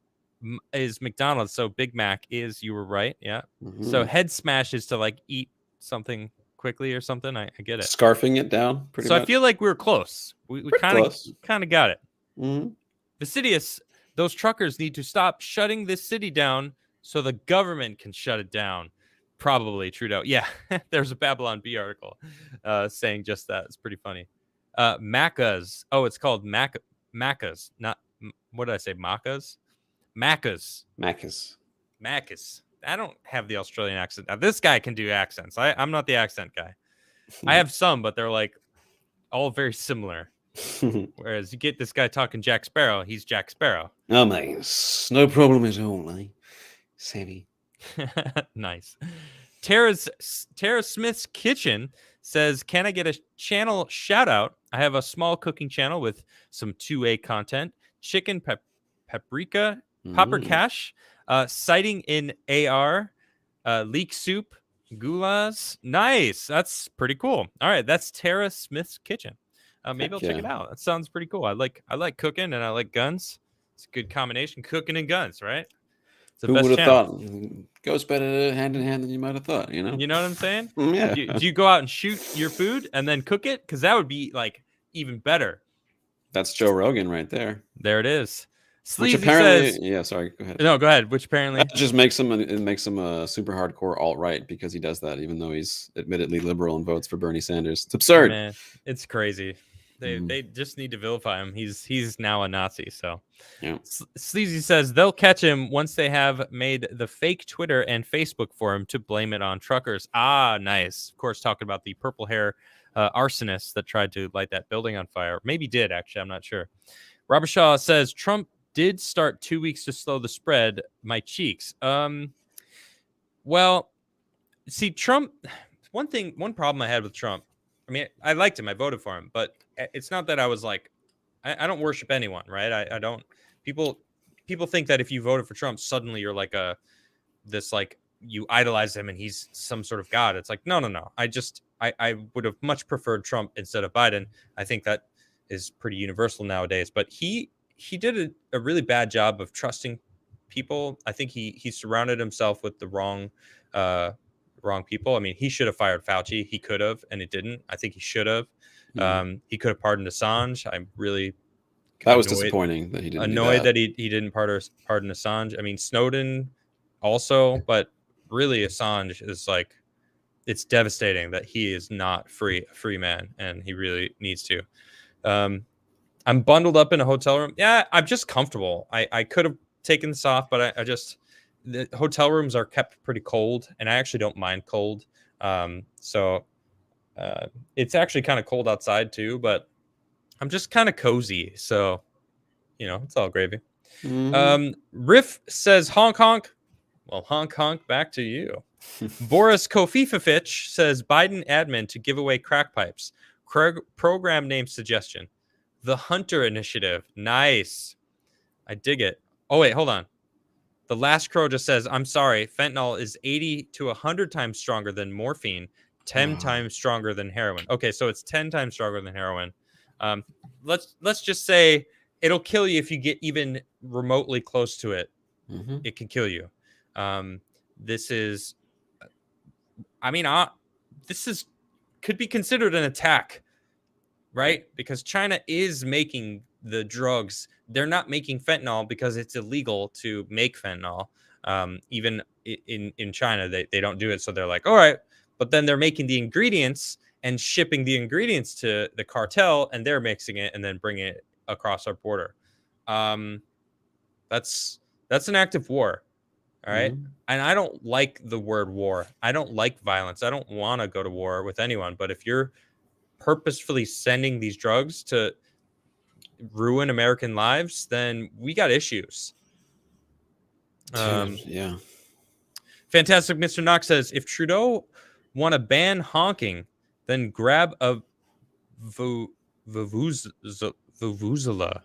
is McDonald's. So Big Mac is, you were right. Yeah. So head smash is to like eat something quickly or something. I get it. Scarfing it down. Pretty much. I feel like we were close. We kind of got it. Vasidius, those truckers need to stop shutting this city down so the government can shut it down. Probably Trudeau. Yeah, there's a Babylon Bee article saying just that. It's pretty funny. Macca's. Oh, it's called Macca's. Not, what did I say? Macca's? Macca's. I don't have the Australian accent. Now, this guy can do accents. I'm not the accent guy. I have some, but they're like all very similar. Whereas you get this guy talking Jack Sparrow, he's Jack Sparrow. Oh, mate, no problem at all, eh? Savvy. Nice. Tara Smith's Kitchen says, "Can I get a channel shout out? I have a small cooking channel with some 2A content, chicken paprika, popper cash, sighting in AR, leek soup, goulash. Nice. That's pretty cool. All right, that's Tara Smith's Kitchen. Maybe I'll check it out. That sounds pretty cool. I like cooking and I like guns. It's a good combination, cooking and guns, right? Who would have thought? Goes better hand in hand than you might have thought, you know? You know what I'm saying? Yeah. Do you go out and shoot your food and then cook it? Because that would be like even better. That's Joe Rogan right there. There it is. Sleazy apparently, sorry, go ahead. No, go ahead. Which apparently that just makes him a super hardcore alt-right because he does that, even though he's admittedly liberal and votes for Bernie Sanders. It's absurd. Man, it's crazy. They just need to vilify him. He's now a Nazi. So yeah. Sleazy says they'll catch him once they have made the fake Twitter and Facebook for him to blame it on truckers. Ah, nice. Of course, talking about the purple hair arsonist that tried to light that building on fire. Maybe did, actually. I'm not sure. Robert Shaw says Trump did start 2 weeks to slow the spread. My cheeks. Well, see, Trump. One problem I had with Trump. I mean, I liked him. I voted for him, but it's not that I was like, I don't worship anyone, right? I don't. People think that if you voted for Trump, suddenly you're like you idolize him and he's some sort of god. It's like, no. I would have much preferred Trump instead of Biden. I think that is pretty universal nowadays. But he did a really bad job of trusting people. I think he surrounded himself with the wrong people. I mean, he should have fired Fauci. He could have, and it didn't. I think he should have. He could have pardoned Assange. I'm really disappointing that he didn't. Annoyed that he didn't pardon Assange. I mean, Snowden also, but really Assange is like, it's devastating that he is not a free man, and he really needs to. I'm bundled up in a hotel room. Yeah, I'm just comfortable. I could have taken this off, but the hotel rooms are kept pretty cold, and I actually don't mind cold. So it's actually kind of cold outside too, but I'm just kind of cozy. So, it's all gravy. Riff says honk honk. Well, honk honk back to you. Boris Kofifovich says Biden admin to give away crack pipes. Program name suggestion. The Hunter Initiative. Nice. I dig it. Oh, wait, hold on. The Last Crow just says, I'm sorry, fentanyl is 80 to 100 times stronger than morphine, 10 times stronger than heroin. Okay, so it's 10 times stronger than heroin. Let's just say it'll kill you if you get even remotely close to it. Mm-hmm. It can kill you. This is, could be considered an attack, right? Because China is making the drugs. They're not making fentanyl because it's illegal to make fentanyl. Even in China, they don't do it. So they're like, all right, but then they're making the ingredients and shipping the ingredients to the cartel, and they're mixing it and then bringing it across our border. That's an act of war. All right. Mm-hmm. And I don't like the word war. I don't like violence. I don't want to go to war with anyone. But if you're purposefully sending these drugs to ruin American lives, then we got issues. Yeah. Fantastic Mr. Knox says, if Trudeau want to ban honking, then grab a vuvuzela.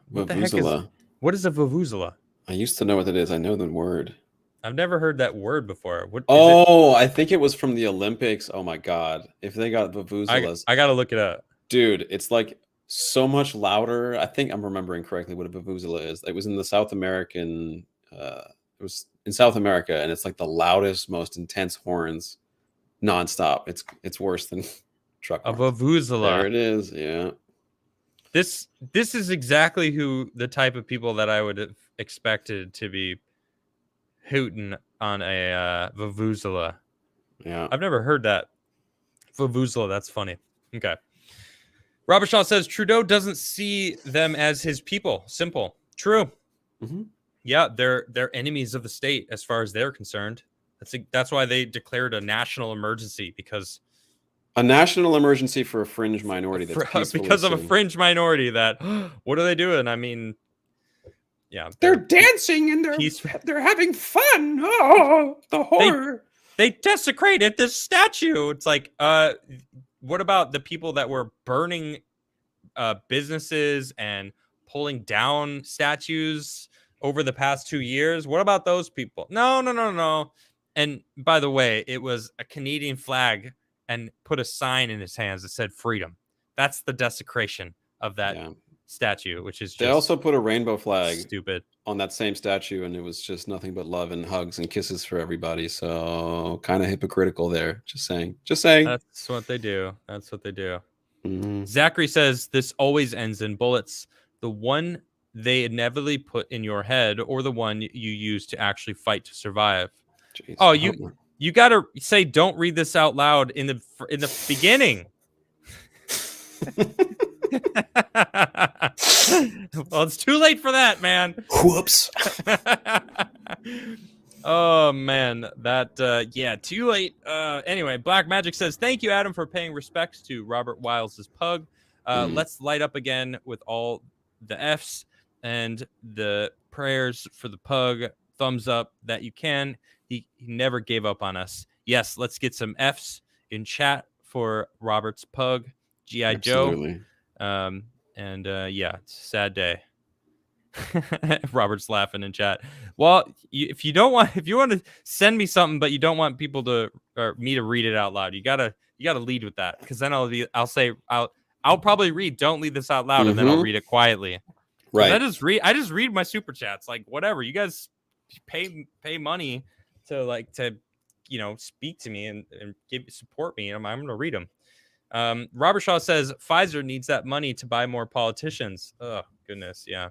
What the heck is, what is a vuvuzela? I used to know what it is. I know the word. I've never heard that word before. What? I think it was from the Olympics. Oh my God. If they got vuvuzelas. I got to look it up. Dude, it's like so much louder. I think I'm remembering correctly what a vuvuzela is. It was in the South American, it was in South America, and it's like the loudest, most intense horns nonstop. It's worse than truck horns. A vuvuzela. There it is. Yeah. This is exactly the type of people that I would have expected to be hooting on a vuvuzela. Yeah. I've never heard that. Vuvuzela, that's funny. Okay. Robert Shaw says Trudeau doesn't see them as his people. Simple. True. Mm-hmm. Yeah, they're enemies of the state as far as they're concerned. That's why they declared a national emergency, because a national emergency for a fringe minority that's because of a fringe minority that what are they doing? I mean, yeah, they're dancing and they're having fun. Oh, the horror. They desecrated this statue. It's like, what about the people that were burning businesses and pulling down statues over the past 2 years? What about those people? No. And by the way, it was a Canadian flag and put a sign in his hands that said freedom. That's the desecration of that statue, which is just, they also put a rainbow flag stupid on that same statue, and it was just nothing but love and hugs and kisses for everybody. So kind of hypocritical there. Just saying. That's what they do. Mm-hmm. Zachary says this always ends in bullets. The one they inevitably put in your head, or the one you use to actually fight to survive. Jeez, oh, you gotta say, don't read this out loud in the beginning. Well, it's too late for that, man. Whoops. Oh man, that too late. Anyway, Black Magic says, thank you, Adam, for paying respects to Robert Wiles's pug. Let's light up again with all the F's and the prayers for the pug. Thumbs up that you can. He never gave up on us. Yes, let's get some F's in chat for Robert's pug, G.I. Joe. It's a sad day. Robert's laughing in chat. Well, if you want to send me something, but you don't want people or me to read it out loud, you gotta lead with that, because then I'll probably read, don't lead this out loud, and then I'll read it quietly. Right. I just read my super chats, like whatever. You guys pay money to speak to me and support me, and I'm gonna read them. Robert Shaw says Pfizer needs that money to buy more politicians. Oh goodness, yeah.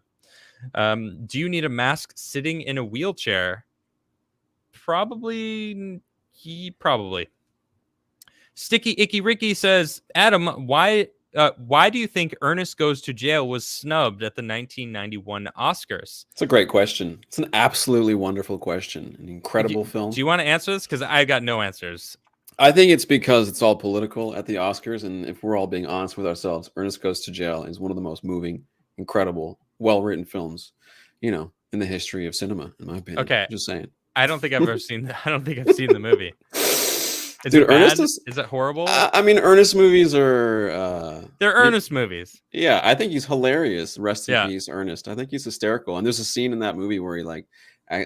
Do you need a mask sitting in a wheelchair? Probably. Sticky Icky Ricky says, Adam, why do you think Ernest Goes to Jail was snubbed at the 1991 Oscars? It's a great question. It's an absolutely wonderful question. An incredible film. Do you want to answer this? Because I got no answers. I think it's because it's all political at the Oscars, and if we're all being honest with ourselves, Ernest Goes to Jail is one of the most moving, incredible, well-written films, in the history of cinema, in my opinion. Okay, just saying. I don't think I've ever seen. I don't think I've seen the movie. Is Dude, it bad? Ernest Is it horrible? I mean, Ernest movies are. They're Ernest movies. Yeah, I think he's hilarious. Rest in Yeah. peace, Ernest. I think he's hysterical. And there's a scene in that movie where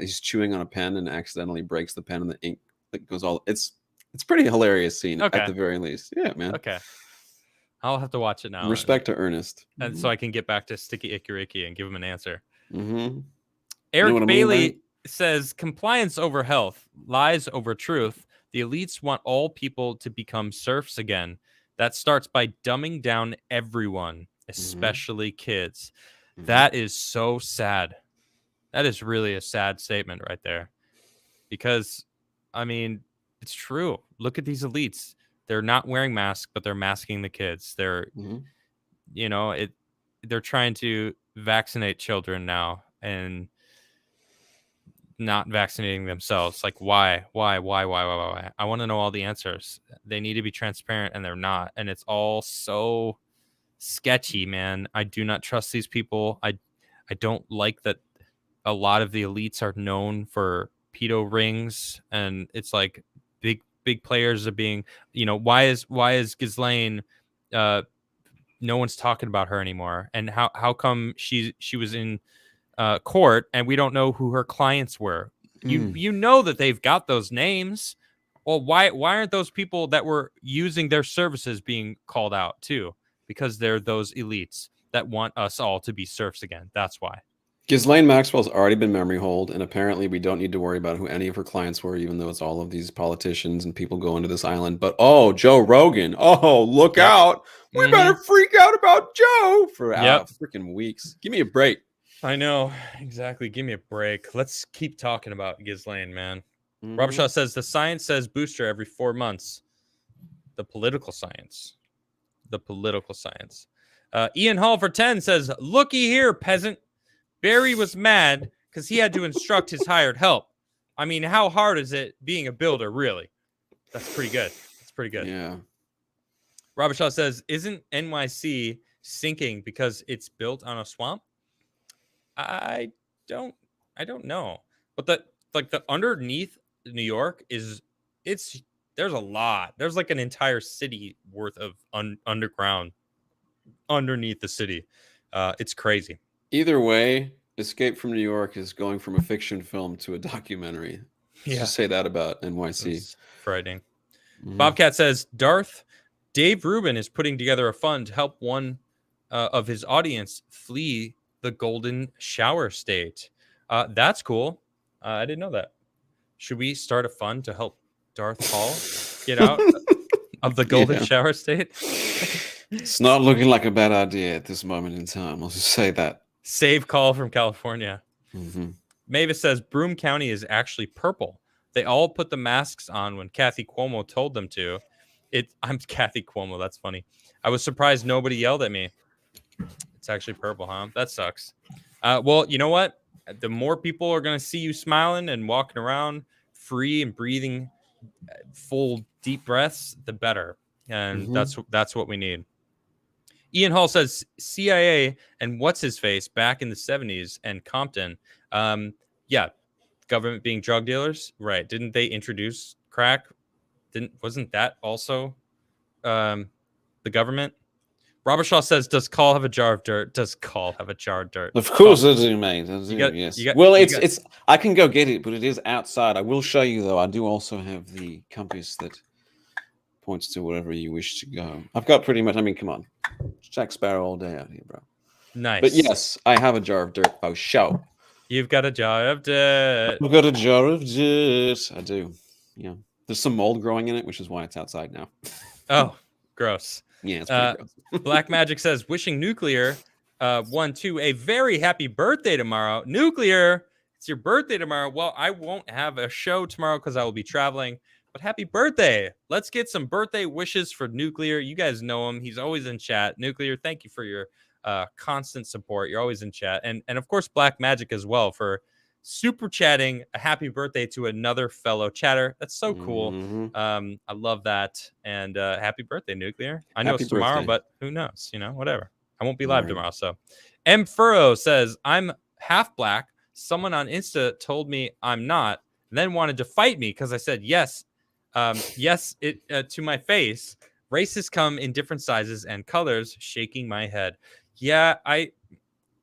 he's chewing on a pen and accidentally breaks the pen, and the ink goes all. It's pretty hilarious scene Okay. at the very least. Yeah, man. Okay. I'll have to watch it now. Respect to Ernest. And so I can get back to Sticky Icky Ricky and give him an answer. Mm-hmm. Eric Bailey says compliance over health, lies over truth. The elites want all people to become serfs again. That starts by dumbing down everyone, especially kids. That is so sad. That is really a sad statement right there. Because, I mean, it's true. Look at these elites. They're not wearing masks, but they're masking the kids. They're, you know, they're trying to vaccinate children now and not vaccinating themselves. Like, why? I want to know all the answers. They need to be transparent, and they're not. And it's all so sketchy, man. I do not trust these people. I don't like that a lot of the elites are known for pedo rings, and it's like big players are being, you know, why is Ghislaine no one's talking about her anymore, and how come she was in court and we don't know who her clients were? You know that they've got those names. Well, why aren't those people that were using their services being called out too? Because they're those elites that want us all to be serfs again. That's why. Ghislaine Maxwell's already been memory hold, and apparently we don't need to worry about who any of her clients were, even though it's all of these politicians and people going to this island. But Joe Rogan, look out. We better freak out about Joe for freaking weeks. Give me a break. I know. Exactly. Give me a break. Let's keep talking about Ghislaine, man. Robert Shaw says the science says booster every 4 months. The political science. Ian Hall for 10 says, looky here, peasant. Barry was mad because he had to instruct his hired help. I mean, how hard is it being a builder, really? That's pretty good. Yeah. Robert Shaw says, isn't NYC sinking because it's built on a swamp? I don't know. But the underneath New York there's a lot. There's like an entire city worth of underground underneath the city. It's crazy. Either way, Escape from New York is going from a fiction film to a documentary. Let's just say that about NYC. It's frightening. Bobcat says, Dave Rubin is putting together a fund to help one of his audience flee the golden shower state. That's cool. I didn't know that. Should we start a fund to help Darth Hall get out of the golden shower state? It's not looking like a bad idea at this moment in time. I'll just say that. Save Caul from California. Mavis says Broome County is actually purple. They all put the masks on when Kathy Cuomo told them to. I'm Kathy Cuomo. That's funny. I was surprised nobody yelled at me. It's actually purple, huh? That sucks. Well, you know what? The more people are going to see you smiling and walking around free and breathing full deep breaths, the better. And that's what we need. Ian Hall says CIA and what's his face back in the 70s and Compton. Government being drug dealers. Right. Didn't they introduce crack? Wasn't that also the government? Robert Shaw says, does Caul have a jar of dirt? Does Caul have a jar of dirt? Of course I do, mate. Yes. It's I can go get it, but it is outside. I will show you, though. I do also have the compass that points to wherever you wish to go. I've got pretty much, I mean, come on. Jack Sparrow all day out here, bro. Nice. But yes, I have a jar of dirt. Oh, show. You've got a jar of dirt. I've got a jar of dirt. I do. Yeah. There's some mold growing in it, which is why it's outside now. Oh, gross. Yeah, it's pretty gross. Black Magic says, wishing Nuclear 1-2 a very happy birthday tomorrow. Nuclear, it's your birthday tomorrow. Well, I won't have a show tomorrow because I will be traveling. But happy birthday. Let's get some birthday wishes for Nuclear. You guys know him. He's always in chat. Nuclear, thank you for your constant support. You're always in chat. And of course, Black Magic as well for super chatting a happy birthday to another fellow chatter. That's so cool. I love that. And happy birthday, Nuclear. I know Happy it's tomorrow, birthday. but who knows? You know, whatever. I won't be live tomorrow. So M Furrow says, I'm half black. Someone on Insta told me I'm not, and then wanted to fight me because I said yes. Yes, it to my face. Races come in different sizes and colors. Shaking my head. Yeah,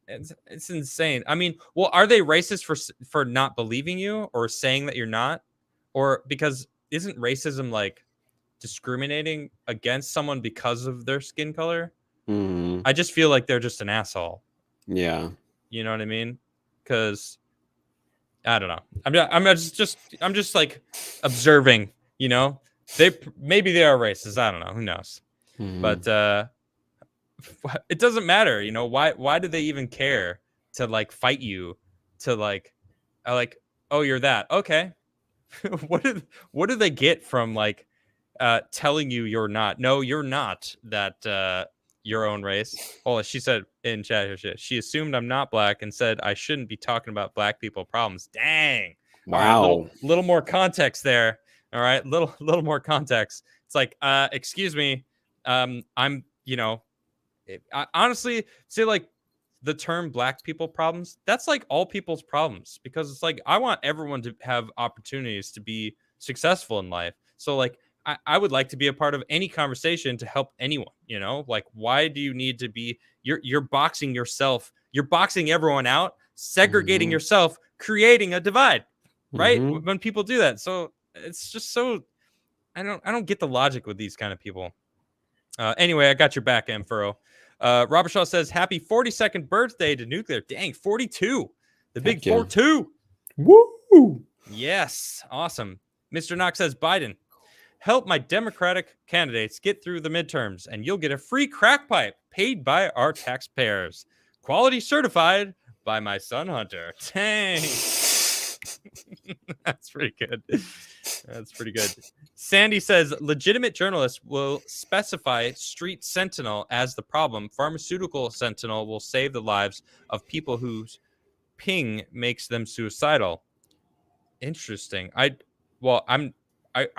it's insane. I mean, well, are they racist for not believing you or saying that you're not, or because isn't racism like discriminating against someone because of their skin color? Mhm. I just feel like they're just an asshole. Yeah. You know what I mean? Because I don't know. I'm just like observing. You know, maybe they are racist. I don't know. Who knows? Mhm. But it doesn't matter. You know, why do they even care to like fight you? To like, oh, you're that. Okay. what do they get from like telling you you're not? No, you're not that your own race. Oh, she said in chat, she assumed I'm not black and said I shouldn't be talking about black people problems. Dang. All right, Wow. little more context there. All right, little more context. It's like, excuse me, I'm, you know, I honestly say like the term black people problems, that's like all people's problems, because it's like I want everyone to have opportunities to be successful in life. So like I would like to be a part of any conversation to help anyone, you know? Like why do you need to be you're boxing yourself, you're boxing everyone out, segregating Mhm. yourself, creating a divide, right? Mhm. When people do that. So it's just so I don't get the logic with these kind of people. Anyway, I got your back, Amfuro. Robert Shaw says, happy 42nd birthday to Nuclear. Dang, 42. The big Heck yeah. 4-2. Woo! Yes, awesome. Mr. Knox says, Biden, help my Democratic candidates get through the midterms, and you'll get a free crack pipe paid by our taxpayers. Quality certified by my son, Hunter. Dang. That's pretty good. That's pretty good. Sandy says legitimate journalists will specify street sentinel as the problem. Pharmaceutical sentinel will save the lives of people whose ping makes them suicidal. Interesting. Are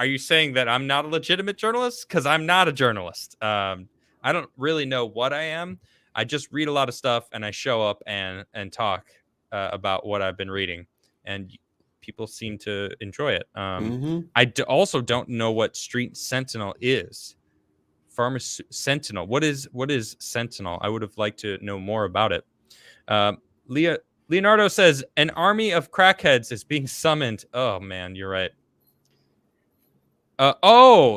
you saying that I'm not a legitimate journalist? Because I'm not a journalist. I don't really know what I am. I just read a lot of stuff and I show up and talk about what I've been reading, and people seem to enjoy it. Mhm. Also don't know what Street Sentinel is. Sentinel. What is Sentinel? I would have liked to know more about it. Leonardo says an army of crackheads is being summoned. Oh man, you're right.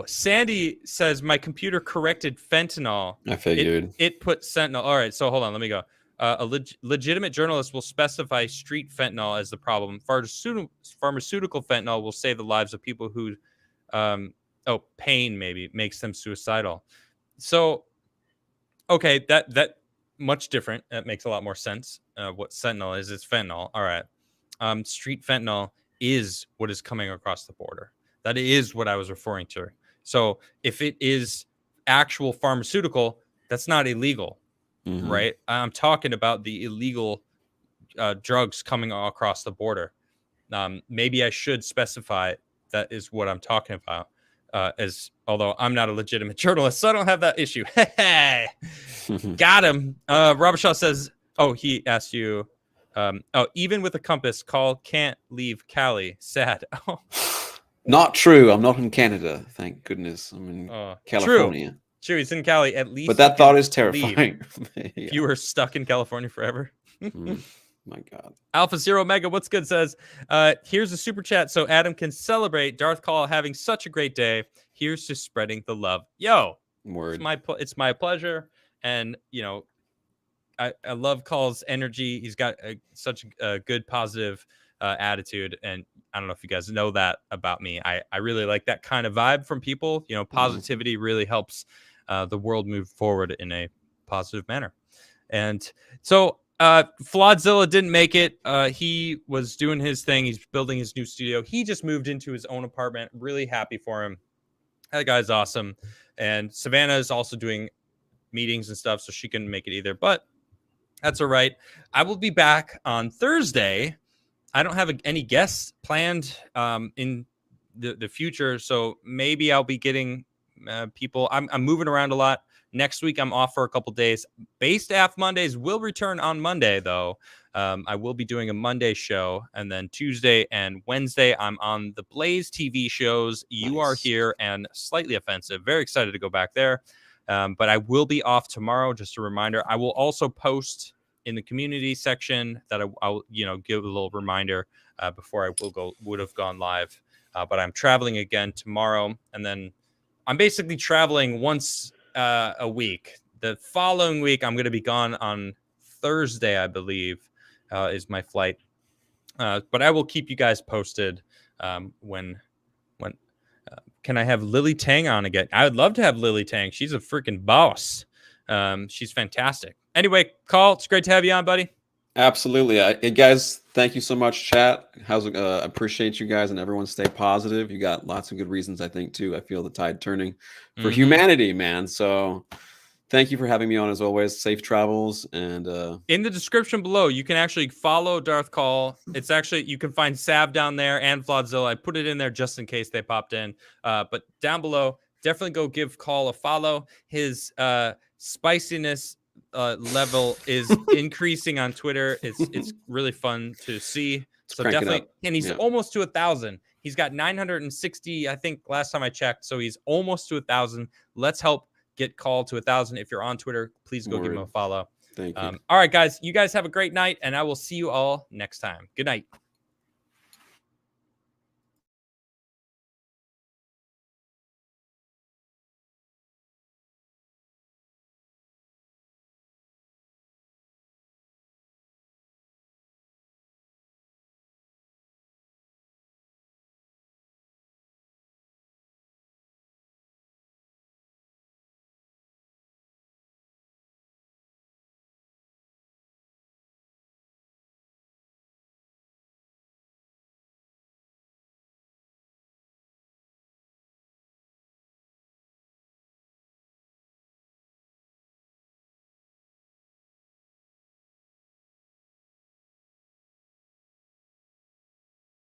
Sandy says my computer corrected fentanyl. I figured. It put sentinel. All right, so hold on, let me go. A legitimate journalist will specify street fentanyl as the problem. Pharmaceutical fentanyl will save the lives of people who, pain maybe makes them suicidal. So, okay, that much different. That makes a lot more sense. What fentanyl is? It's fentanyl. All right. Street fentanyl is what is coming across the border. That is what I was referring to. So if it is actual pharmaceutical, that's not illegal, right? I'm talking about the illegal drugs coming across the border. Maybe I should specify that is what I'm talking about. Although I'm not a legitimate journalist, so I don't have that issue. Got him. Robert Shaw says, he asked you, even with a compass, Caul can't leave Cali. Sad. Not true. I'm not in Canada. Thank goodness. I'm in California. True. He's in Cali. At least. But that thought is terrifying. Yeah. If you were stuck in California forever. My God. Alpha Zero Mega, what's good, says, here's a super chat so Adam can celebrate Darth Caul having such a great day. Here's to spreading the love. Yo, word. It's my pleasure. And, you know, I love Caul's energy. He's got such a good, positive attitude. And I don't know if you guys know that about me. I really like that kind of vibe from people. You know, positivity really helps the world move forward in a positive manner. And so Flawedzilla didn't make it. He was doing his thing. He's building his new studio. He just moved into his own apartment. Really happy for him. That guy's awesome. And Savannah is also doing meetings and stuff, so she couldn't make it either. But that's all right. I will be back on Thursday. I don't have any guests planned in the future, so maybe I'll be getting people. I'm moving around a lot. Next week, I'm off for a couple days. Base Staff Mondays will return on Monday, though. I will be doing a Monday show, and then Tuesday and Wednesday, I'm on the Blaze TV shows. You Are Here and Slightly Offensive. Very excited to go back there. But I will be off tomorrow. Just a reminder. I will also post in the community section that I'll give a little reminder before I would have gone live. But I'm traveling again tomorrow, and then I'm basically traveling once a week. The following week, I'm going to be gone on Thursday, I believe, is my flight. But I will keep you guys posted when. Can I have Lily Tang on again? I would love to have Lily Tang. She's a freaking boss. She's fantastic. Anyway, Caul, it's great to have you on, buddy. Absolutely. Hey, guys, thank you so much, chat. Appreciate you guys, and everyone stay positive. You got lots of good reasons, I think, too. I feel the tide turning for humanity, man. So thank you for having me on, as always. Safe travels. And in the description below, you can actually follow Darth Caul. It's actually, you can find Sav down there and Flodzilla. I put it in there just in case they popped in. But down below, definitely go give Caul a follow. His spiciness level is increasing on Twitter. It's really fun to see. So definitely, and he's almost to 1,000. He's got 960, I think, last time I checked. So he's almost to 1,000. Let's help get Caul to 1,000. If you're on Twitter, please go give him a follow. Thank you. All right, guys. You guys have a great night, and I will see you all next time. Good night.